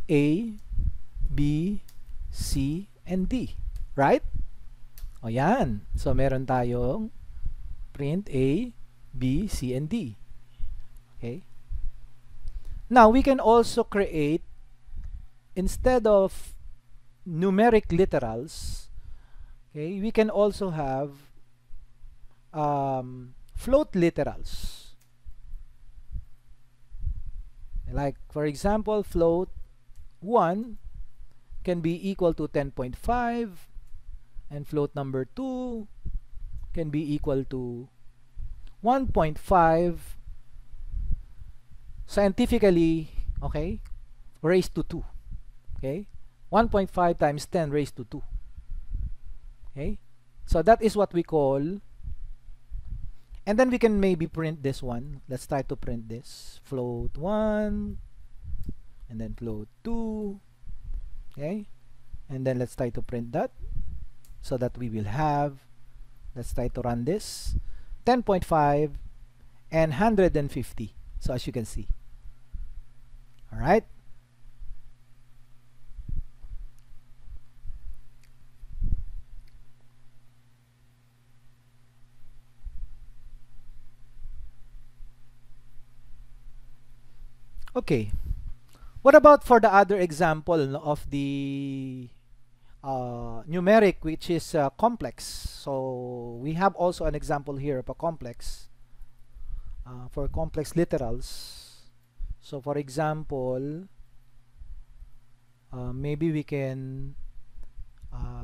A, B, C, and D, right? O yan. So meron tayong print A, B, C, and D. Okay? Now we can also create, instead of numeric literals, okay, we can also have float literals. Like for example, float 1 can be equal to 10.5, and float number 2 can be equal to 1.5 scientifically, okay, raised to 2. Okay, 1.5 times 10 raised to 2. Okay, so that is what we call, and then we can maybe print this one. Let's try to print this float 1 and then float 2. Okay, and then let's try to print that so that we will have, let's try to run this, 10.5 and 150. So as you can see, all right. Okay, what about for the other example of the numeric, which is complex? So we have also an example here of a complex for complex literals. So for example, maybe we can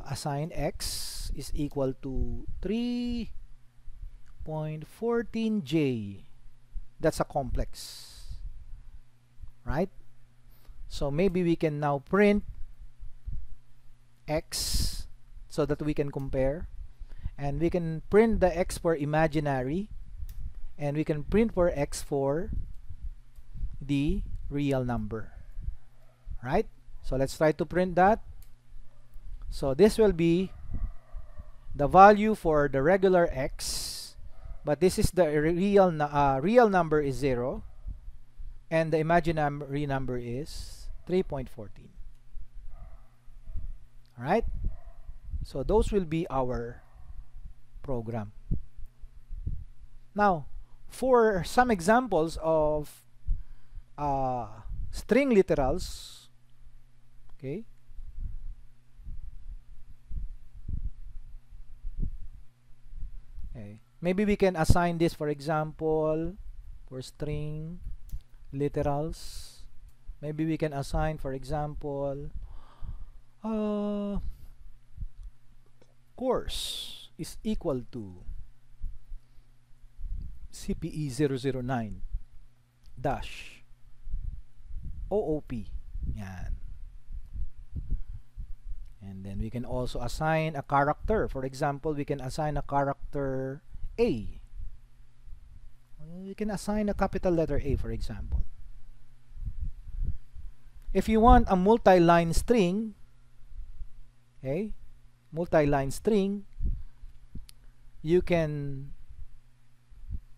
assign X is equal to 3.14J. That's a complex, right? So maybe we can now print X so that we can compare, and we can print the X for imaginary, and we can print for X for the real number, right? So let's try to print that. So this will be the value for the regular X, but this is the real number is 0, and the imaginary number is 3.14. Alright, so those will be our program. Now for some examples of string literals, okay, maybe we can assign this, for example, for string literals, maybe we can assign, for example, course is equal to CPE 009 dash OOP. Yan. And then we can also assign a character. For example, we can assign a character A. We can assign a capital letter A, for example. If you want a multi-line string, okay, multi-line string, you can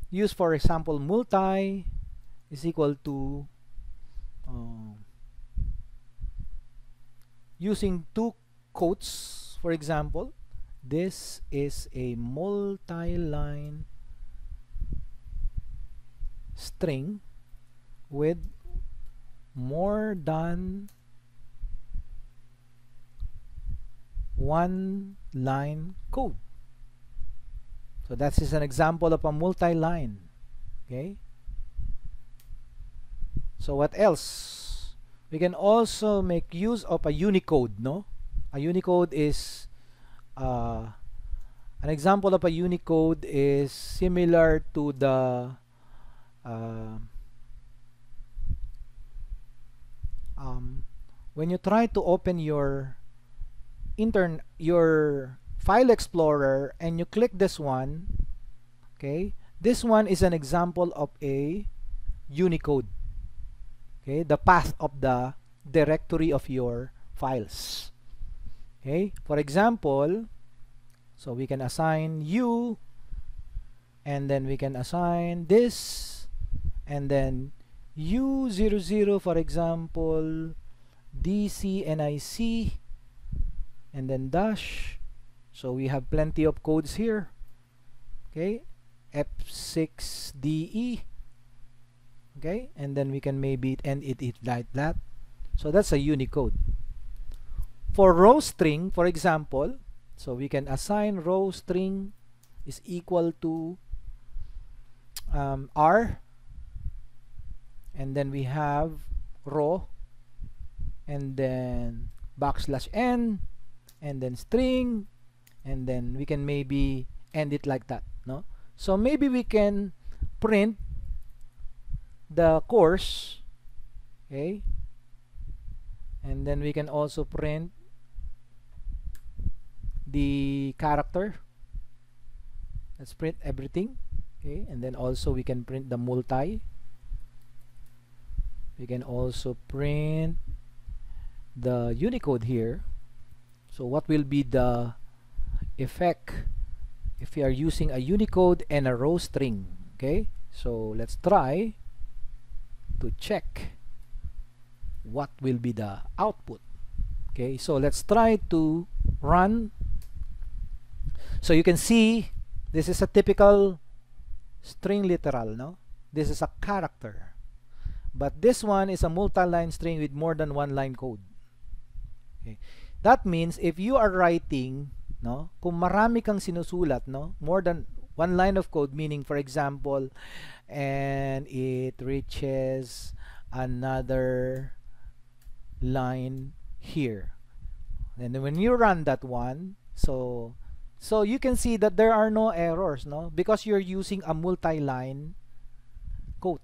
use, for example, multi is equal to using two quotes. For example, this is a multi-line string with more than one line code. So that is an example of a multi-line. Okay, So what else? We can also make use of a Unicode, no? A Unicode is an example of a Unicode is similar to the when you try to open your file explorer and you click this one, okay, this one is an example of a Unicode, okay, the path of the directory of your files. Okay, for example, so we can assign U, and then we can assign this, and then U00, for example, DCNIC, and then dash. So we have plenty of codes here. Okay, F6DE. Okay, and then we can maybe end it like that. So that's a Unicode. For row string, for example, so we can assign row string is equal to R, and then we have row, and then \n, and then string, and then we can maybe end it like that, no? So maybe we can print the course, okay, and then we can also print the character. Let's print everything, okay, and then also we can print the multi. We can also print the Unicode here. So what will be the effect if we are using a Unicode and a row string? Okay, so let's try to check what will be the output. Okay, so let's try to run. So you can see this is a typical string literal, no? This is a character. But this one is a multi-line string with more than one line code. Okay. That means if you are writing, no, kung marami kang sinusulat, no, more than one line of code, meaning for example, and it reaches another line here. And then when you run that one, so you can see that there are no errors, no, because you're using a multi-line code.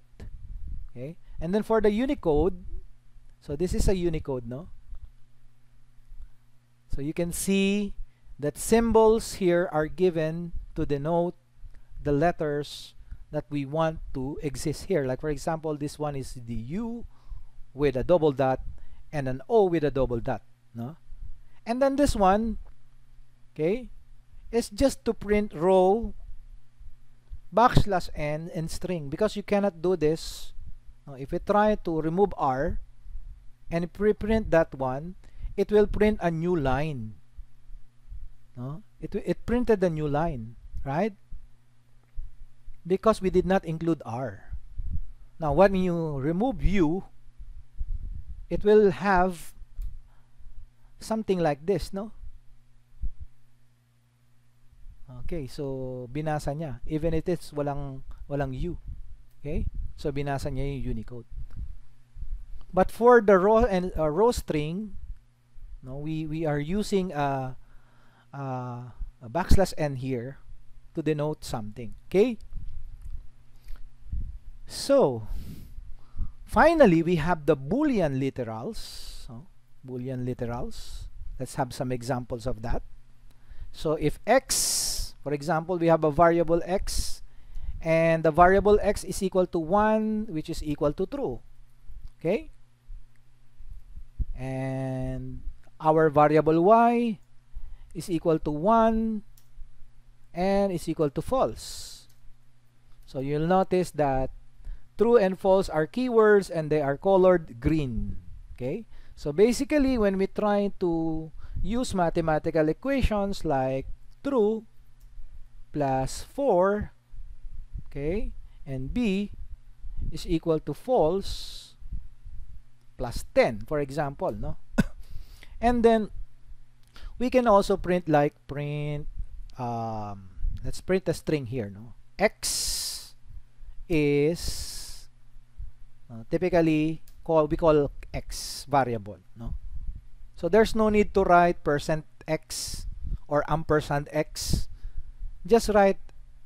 Okay, and then for the Unicode, so this is a Unicode, no, so you can see that symbols here are given to denote the letters that we want to exist here. Like for example, this one is the U with a double dot and an O with a double dot, no, and then this one, okay, is just to print row, \n, and string, because you cannot do this. If we try to remove R and pre-print that one, it will print a new line. No? It printed a new line, right? Because we did not include R. Now when you remove U, it will have something like this, no? Okay, so binasa niya even if it's walang U. Okay, so binasa niya yung Unicode. But for the row and row string, no, we are using a \n here to denote something. Okay, so finally we have the Boolean literals. So, Boolean literals, let's have some examples of that. So if x, for example, we have a variable x, and the variable x is equal to 1, which is equal to true. Okay, and our variable y is equal to 1 and is equal to false. So you'll notice that true and false are keywords and they are colored green. Okay, so basically when we try to use mathematical equations like true plus 4, okay, and b is equal to false plus 10, for example, no? And then we can also print like let's print a string here, no? X is typically we call x variable, no? So there's no need to write %x or ampersand x. Just write,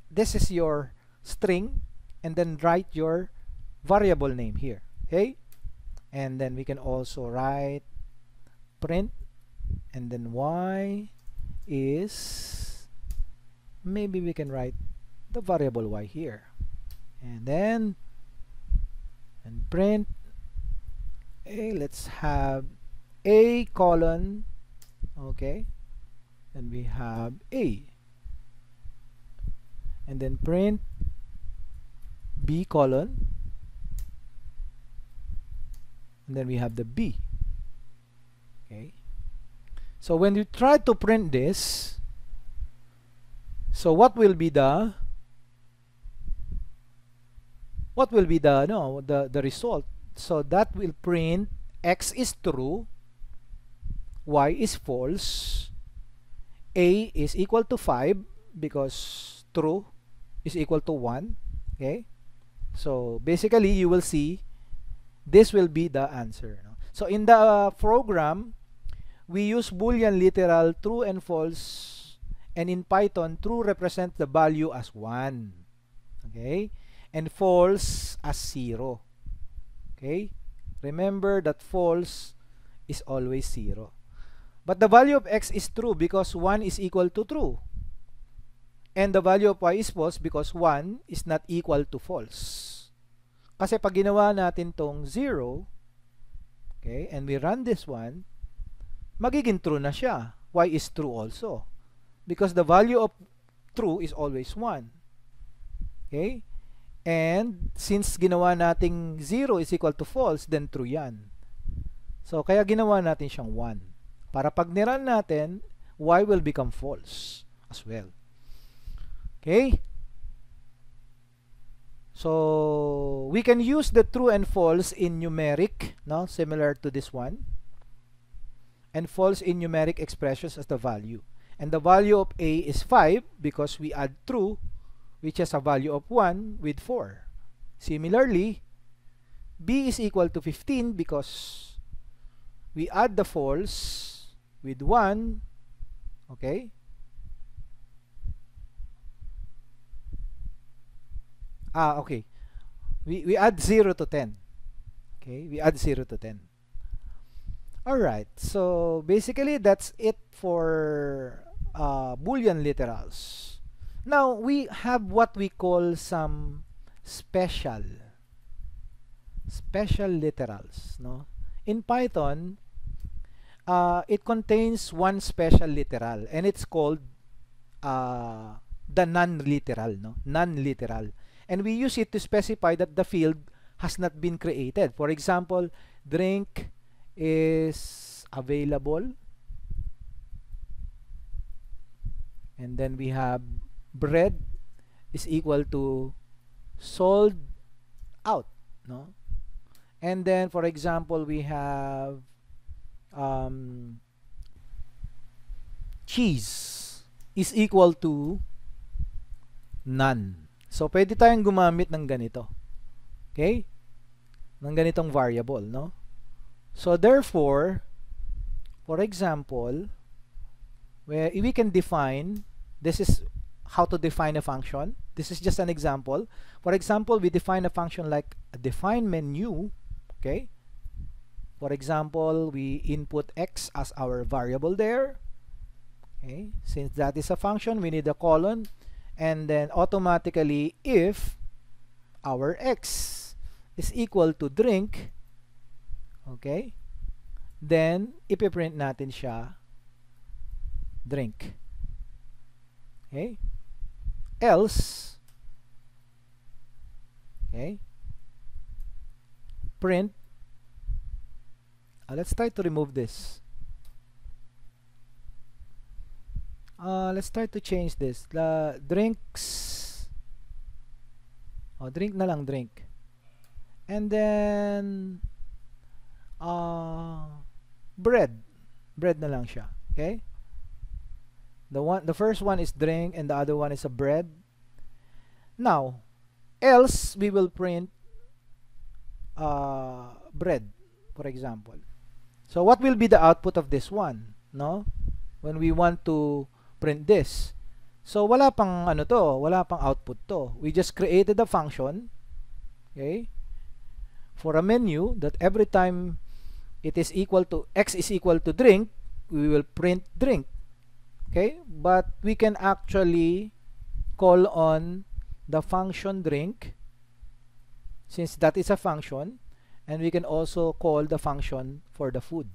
this is your string, and then write your variable name here, okay? And then we can also write print, and then y is, maybe we can write the variable y here, and then print a, let's have a colon, okay, and we have a, and then print b colon, and then we have the b, okay. So when you try to print this, so what will be the the result? So that will print x is true, y is false, a is equal to 5 because true is equal to 1, okay. So basically you will see this will be the answer, no? So in the program we use Boolean literal true and false, and in Python true represents the value as 1, okay, and false as 0, okay. Remember that false is always 0, but the value of x is true because 1 is equal to true, and the value of y is false because 1 is not equal to false. Kasi pag ginawa natin tong 0, okay, and we run this one, magiging true na siya. Y is true also because the value of true is always 1, okay. And since ginawa nating 0 is equal to false, then true yan. So kaya ginawa natin siyang 1 para pag niran natin, y will become false as well, okay. So we can use the true and false in numeric, no, similar to this one, and false in numeric expressions as the value, and the value of a is 5 because we add true, which has a value of 1 with 4. Similarly, b is equal to 15 because we add the false with 1, okay. Okay. We add 0 to 10. Okay, we add 0 to 10. Alright, so basically that's it for Boolean literals. Now we have what we call some special literals, no? In Python, it contains one special literal, and it's called the non-literal, no? Non-literal. And we use it to specify that the field has not been created. For example, drink is available, and then we have bread is equal to sold out, no? And then for example we have cheese is equal to none. So pwede tayong gumamit ng ganito, okay, ng ganitong variable, no? So therefore, for example, where we can define, this is how to define a function. This is just an example. For example, we define a function like a define menu, okay. For example, we input x as our variable there, okay. Since that is a function, we need a colon, and then automatically if our x is equal to drink, okay, then ipiprint natin siya drink, okay. Else, okay, print, let's try to remove this. Let's try to change this. The drinks, drink na lang, drink, and then bread na lang siya, okay. The first one is drink and the other one is a bread. Now else we will print bread, for example. So what will be the output of this one, no? When we want to print this. So wala pang ano to, wala pang output to. We just created a function, okay, for a menu that every time it is equal to x is equal to drink, we will print drink. Okay, but we can actually call on the function drink, since that is a function, and we can also call the function for the food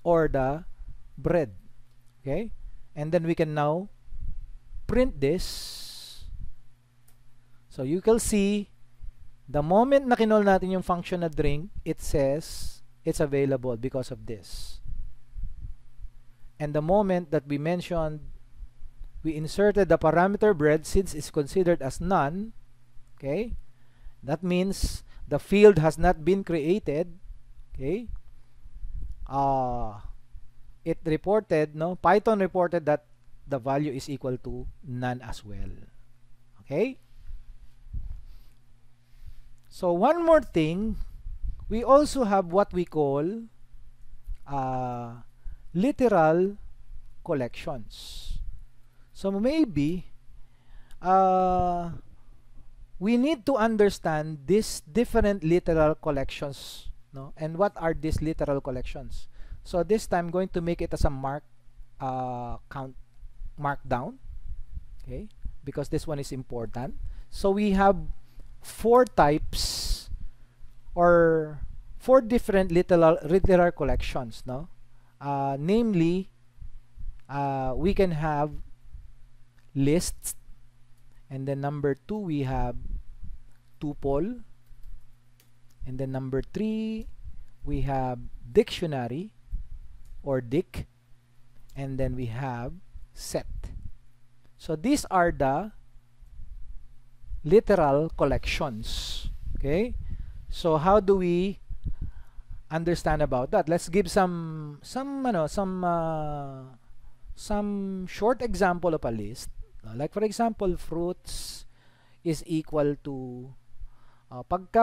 or the bread. Okay, and then we can now print this. So you can see the moment na kinol natin yung function na drink, it says it's available because of this. And the moment that we mentioned, we inserted the parameter bread, since it's considered as none, okay, that means the field has not been created, okay, it reported, no, Python reported that the value is equal to none as well. Okay, so one more thing, we also have what we call literal collections. So maybe we need to understand these different literal collections, no? And what are these literal collections? So this time I'm going to make it as a markdown, okay, because this one is important. So we have 4 types or 4 different literal collections, no? Namely, we can have lists, and then number 2 we have tuple, and then number 3 we have dictionary or dic, and then we have set. So these are the literal collections. Okay, so how do we understand about that? Let's give some short example of a list. Like for example, fruits is equal to pagka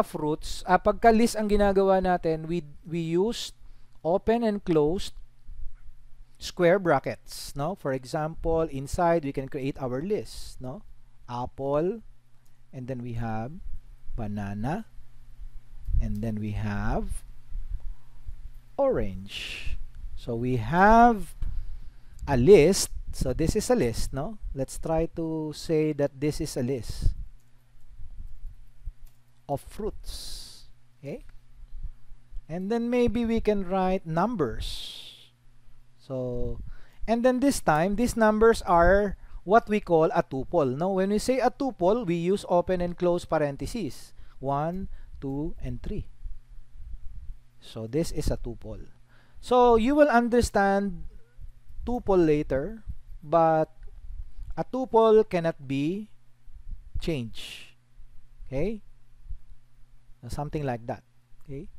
list ang ginagawa natin, we use open and closed square brackets, no? For example, inside we can create our list, no? Apple, and then we have banana, and then we have orange. So we have a list. So this is a list, no? Let's try to say that this is a list of fruits, okay? And then maybe we can write numbers. So, and then this time, these numbers are what we call a tuple. Now, when we say a tuple, we use open and close parentheses. 1, 2, and 3. So this is a tuple. So you will understand tuple later, but a tuple cannot be changed. Okay? Something like that. Okay?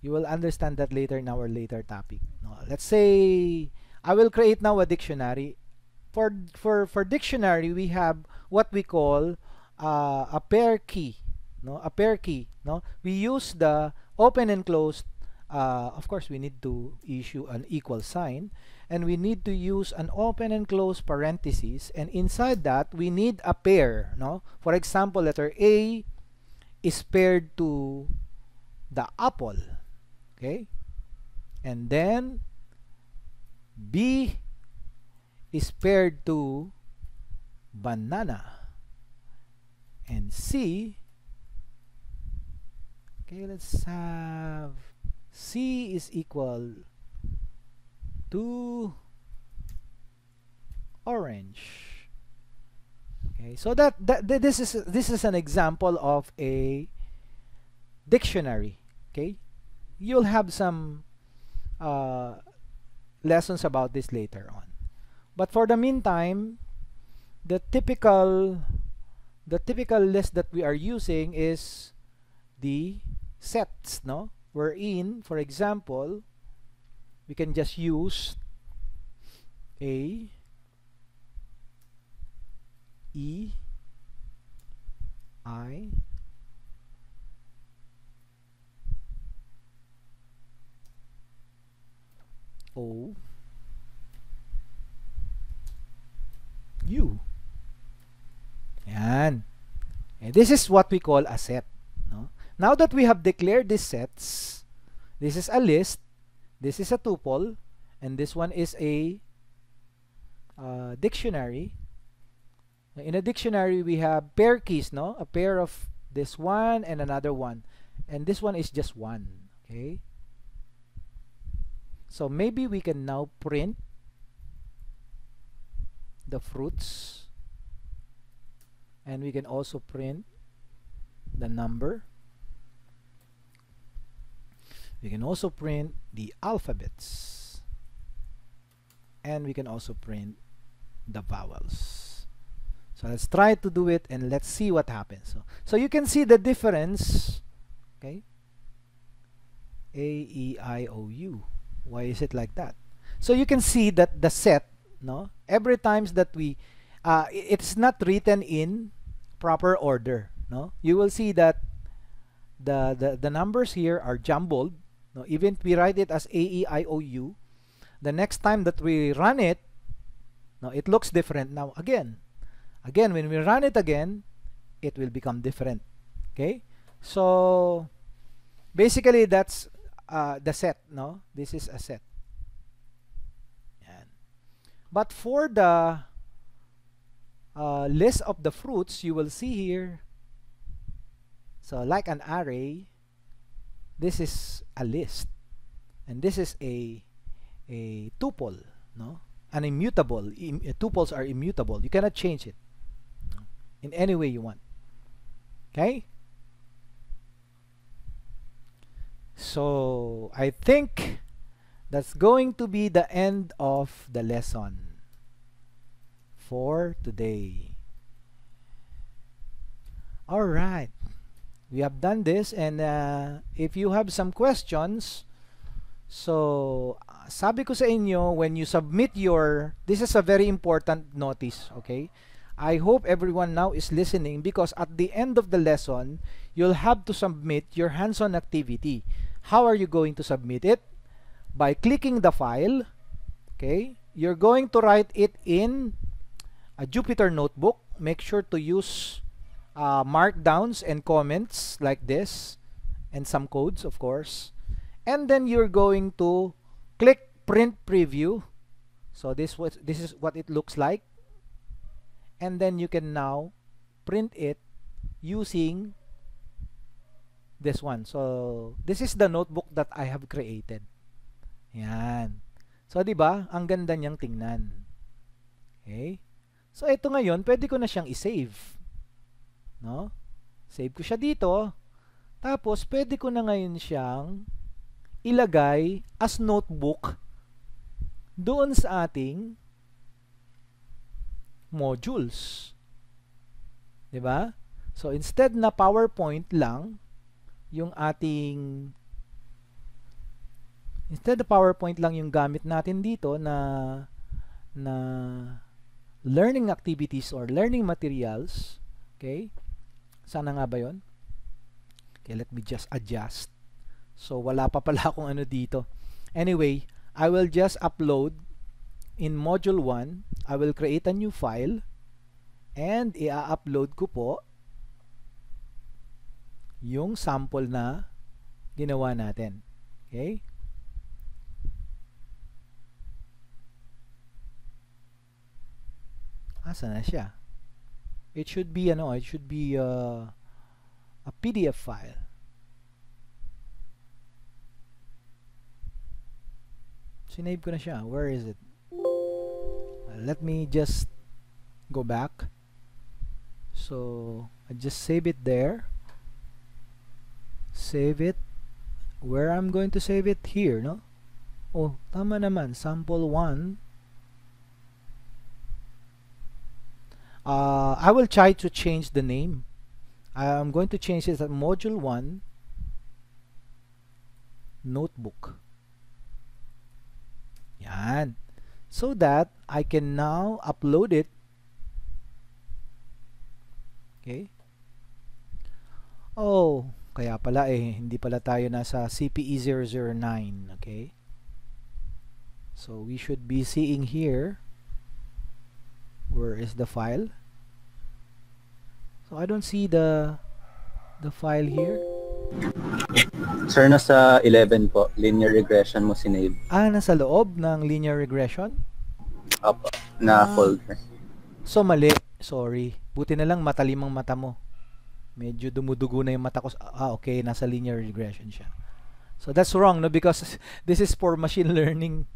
You will understand that later in our later topic. Let's say I will create now a dictionary. For dictionary, we have what we call a pair key. No, a pair key. No, we use the open and closed. Of course, we need to issue an equal sign, and we need to use an open and close parentheses, and inside that we need a pair. No, for example, letter A is paired to the apple, okay, and then B is paired to banana, and C, okay, let's have C is equal to orange. Okay, so this is an example of a dictionary. Okay, you'll have some lessons about this later on. But for the meantime, the typical list that we are using is the sets, no? Wherein, for example, we can just use A, E, I, this is what we call a set. No? Now that we have declared these sets, this is a list, this is a tuple, and this one is a dictionary. In a dictionary, we have pair keys, no? A pair of this one and another one. And this one is just one, okay? So maybe we can now print the fruits, and we can also print the number. We can also print the alphabets, and we can also print the vowels. So let's try to do it, and let's see what happens. So you can see the difference, okay? A, E, I, O, U. Why is it like that? So you can see that the set, no, every times that we it's not written in proper order, no. You will see that the numbers here are jumbled, no. Even if we write it as A, E, I, O, U, the next time that we run it, no, it looks different. Now again when we run it again, it will become different. Okay, so basically that's the set, no. This is a set. But for the list of the fruits, you will see here, so like an array, this is a list, and this is a tuple, no, an immutable. Tuples are immutable. You cannot change it in any way you want. Okay, so I think that's going to be the end of the lesson for today. Alright, we have done this, and if you have some questions, so sabi ko sa inyo, when you submit your, this is a very important notice, okay? I hope everyone now is listening, because at the end of the lesson, you'll have to submit your hands-on activity. How are you going to submit it? By clicking the file, okay? You're going to write it in a Jupyter notebook. Make sure to use markdowns and comments like this, and some codes, of course. And then you're going to click print preview. So this is what it looks like, and then you can now print it using this one. So this is the notebook that I have created. Yan. So, di ba? Ang ganda niyang tingnan. Okay? So, ito ngayon, pwede ko na siyang i-save. No? Save ko siya dito. Tapos, pwede ko na ngayon siyang ilagay as notebook doon sa ating modules. Di ba? So, instead na PowerPoint lang yung ating yung gamit natin dito na learning activities or learning materials. Okay? Sana nga ba yun? Okay, let me just adjust. So, wala pa pala akong ano dito. Anyway, I will just upload in module 1. I will create a new file, and i-upload ko po yung sample na ginawa natin. Okay? Asa na siya? It should be a PDF file. Sinave ko na siya. Where is it? Let me just go back. So I just save it there. Save it. Where I'm going to save it? Here, no? Oh, tama naman. Sample 1. I will try to change the name. I'm going to change it as Module 1 Notebook. Yan. So that I can now upload it. Okay. Oh, kaya pala hindi pala tayo nasa CPE 009. Okay. So we should be seeing here. Where is the file? So I don't see the file here. Sir, nasa 11 po. Linear regression mo sinave. Nasa loob ng linear regression? Opo. Na folder. So mali. Sorry. Buti na lang matalimang mata mo. Medyo dumudugo na yung mata ko. Okay. Nasa linear regression siya. So that's wrong, no? Because this is for machine learning.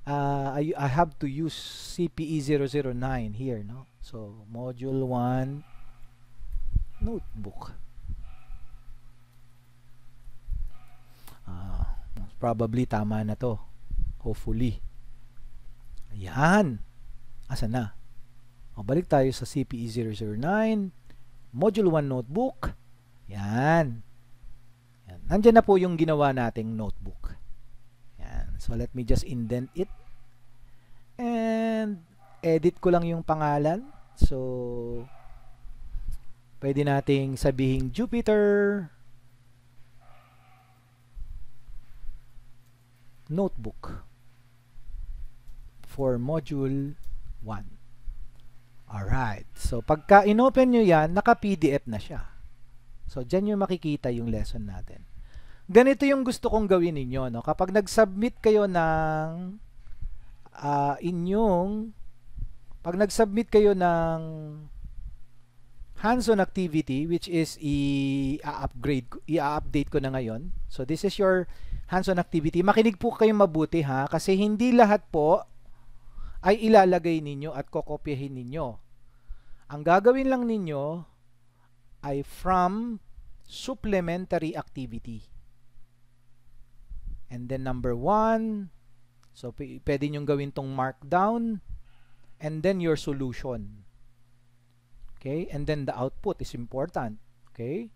I have to use CPE 009 here, no? So module 1 notebook. Probably tama na to. Hopefully. Ayan. Asa na? Balik tayo sa CPE 009. Module 1 notebook. Yan. Nandiyan na po yung ginawa nating notebook. Yan. So let me just indent it. And edit ko lang yung pangalan. So pwede nating sabihin Jupyter notebook for module 1. Alright. So pagka inopen nyo yan, naka-PDF na siya. So dyan nyo makikita yung lesson natin. Ganito yung gusto kong gawin ninyo, no? Kapag nag-submit kayo ng pag nag-submit kayo ng hands-on activity, which is i-update ko na ngayon. So this is your hands-on activity. Makinig po kayong mabuti, ha, kasi hindi lahat po ay ilalagay ninyo at kokopyahin ninyo. Ang gagawin lang ninyo ay from supplementary activity. And then number 1, so pwede nyo gawin tong markdown, and then your solution. Okay? And then the output is important. Okay?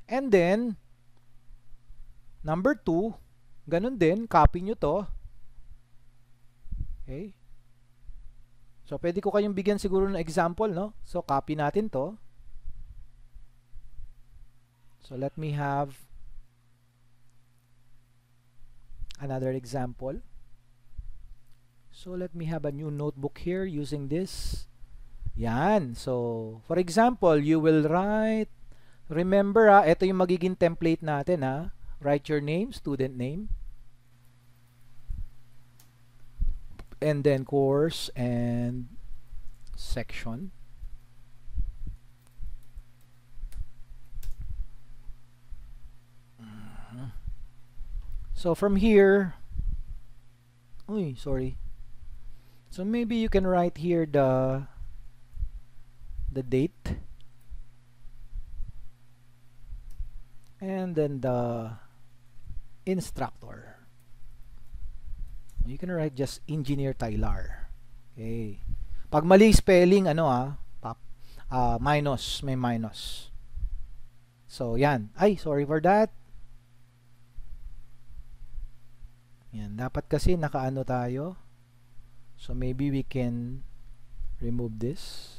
And then number 2, ganun din, copy nyo to. Okay? So pwede ko kayong bigyan siguro ng example, no? So copy natin to. So let me have another example. So let me have a new notebook here using this. Yan. So for example, you will write, remember, ito yung magiging template natin, ha. Write your name, student name, and then course and section. So from here, sorry. So maybe you can write here the date, and then the instructor. You can write just Engineer Tyler. Okay. Pag mali spelling, minus, may minus. So yan. Sorry for that. Yan, dapat kasi nakaano tayo. So maybe we can remove this.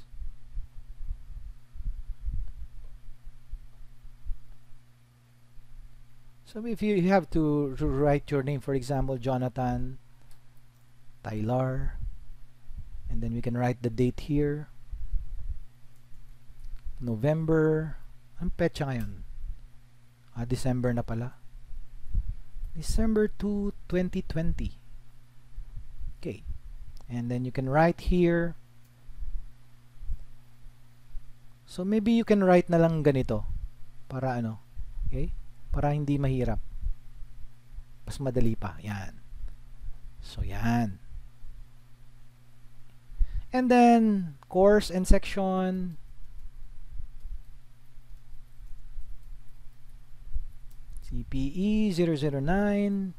So if you have to write your name, for example, Jonathan Tyler, and then we can write the date here. November, ang petsa ngayon? December na pala. December 2, 2020. Okay. And then you can write here. So maybe you can write na lang ganito para ano, okay? Para hindi mahirap. Mas madali pa. Yan. So yan. And then course and section. CPE 009,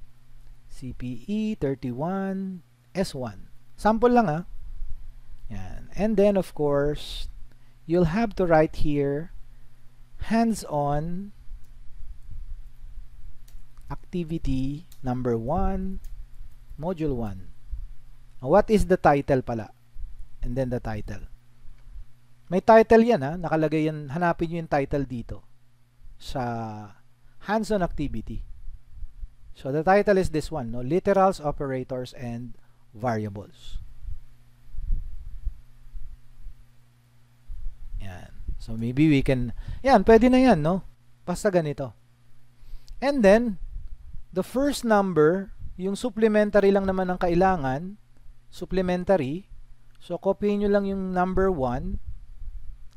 CPE 31, S1. Sample lang, ha. Yan. And then of course, you'll have to write here hands-on activity number 1, module 1. What is the title pala? And then the title. May title yan, ha. Nakalagay yan. Hanapin nyo yung title dito sa hands-on activity. So the title is this one, no? Literals, operators, and variables. Yan. So So maybe we can, yan, pwede na yan, no? Basta ganito. And then, the first number, yung supplementary lang naman ang kailangan, supplementary. So copyin nyo lang yung number 1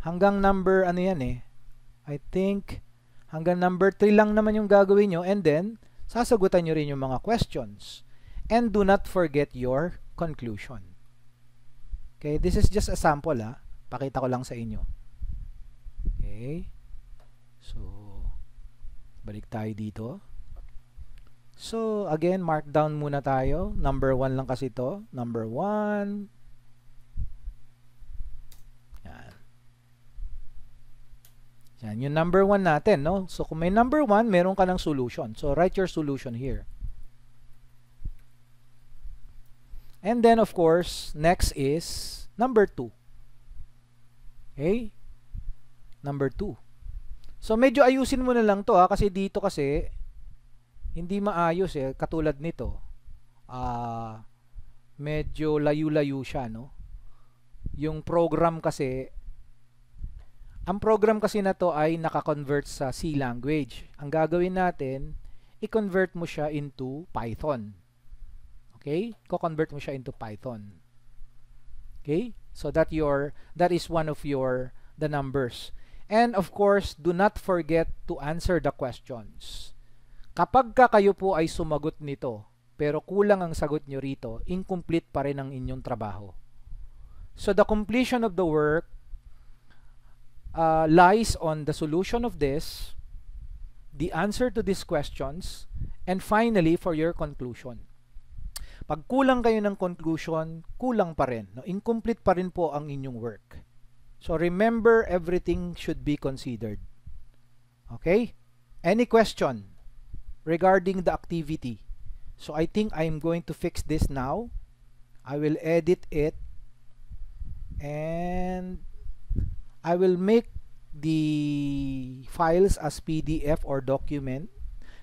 hanggang number, ano yan eh, I think, hanggang number 3 lang naman yung gagawin nyo, and then, sasagutan nyo rin yung mga questions. And do not forget your conclusion. Okay, this is just a sample ha. Pakita ko lang sa inyo. Okay. So, balik tayo dito. So, again, mark down muna tayo. Number 1 lang kasi ito. Number 1. Yan. Yan, yung number 1 natin, no? So, kung may number 1, meron ka ng solution. So, write your solution here. And then, of course, next is number 2. Okay? Number 2. So, medyo ayusin mo na lang to ha, kasi dito kasi, hindi maayos eh, katulad nito. Medyo layu-layu siya, no? Yung program kasi, ang program kasi na to ay naka-convert sa C language. Ang gagawin natin, i-convert mo siya into Python. Okay? Ko-convert mo siya into Python. Okay? So that is one of the numbers. And of course, do not forget to answer the questions. Kapag kayo po ay sumagot nito, pero kulang ang sagot nyo rito, incomplete pa rin ang inyong trabaho. So the completion of the work lies on the solution of this, the answer to these questions, and finally, for your conclusion. Pag kulang kayo ng conclusion, kulang pa rin. No? Incomplete pa rin po ang inyong work. So remember, everything should be considered. Okay? Any question regarding the activity? So I think I'm going to fix this now. I will edit it and I will make the files as PDF or document.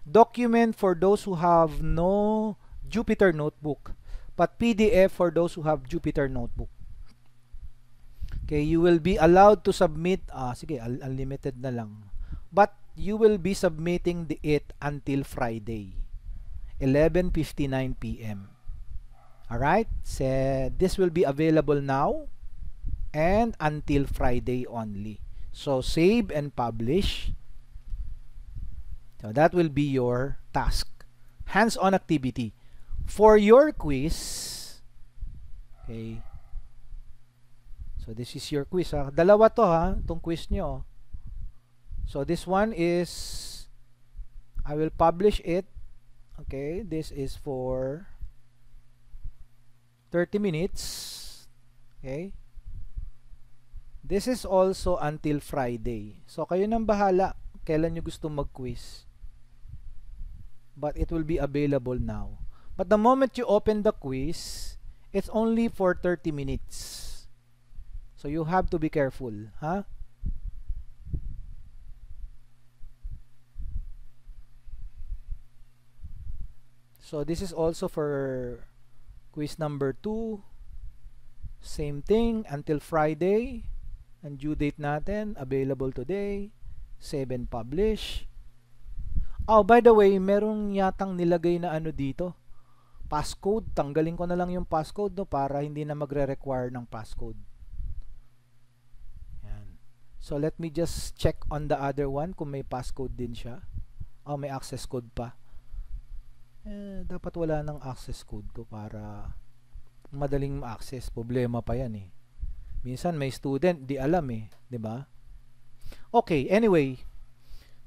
Document for those who have no Jupyter Notebook, but PDF for those who have Jupyter Notebook. Okay, you will be allowed to submit, sige, unlimited na lang. But you will be submitting it until Friday, 11:59 p.m. Alright, so this will be available now and until Friday only. So save and publish. So that will be your task. Hands-on activity. For your quiz, okay, so this is your quiz ha. Dalawa to ha, itong quiz nyo. So this one is, I will publish it. Okay, this is for 30 minutes. Okay. This is also until Friday. So kayo nang bahala kailan nyo gusto mag-quiz. But it will be available now. But the moment you open the quiz, it's only for 30 minutes. So you have to be careful, huh? So this is also for quiz number 2. Same thing until Friday. And due date natin, available today. Save and publish. Oh, by the way, merong yatang nilagay na ano dito. Passcode. Tanggalin ko na lang yung passcode, no, para hindi na magre-require ng passcode. Yan. So let me just check on the other one kung may passcode din siya. Oh, may access code pa. Dapat wala ng access code to para madaling ma-access. Problema pa yan eh. Minsan may student, di alam eh. 'Di ba? Okay, anyway.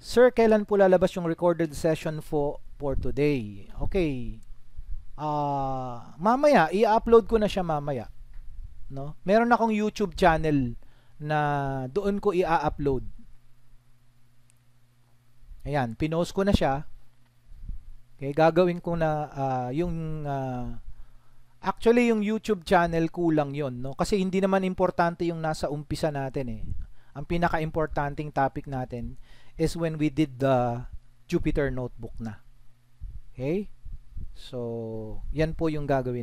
Sir, kailan po lalabas yung recorded session for today? Okay. Mamaya, i-upload ko na siya mamaya. No? Meron akong YouTube channel na doon ko i-upload. Ayan, pinost ko na siya. Okay, gagawin ko na actually yung YouTube channel kulang yon, no? Kasi hindi naman importante yung nasa umpisa natin eh. Ang pinaka-importanting topic natin is when we did the Jupyter Notebook na. Okay? So, yan po yung gagawin.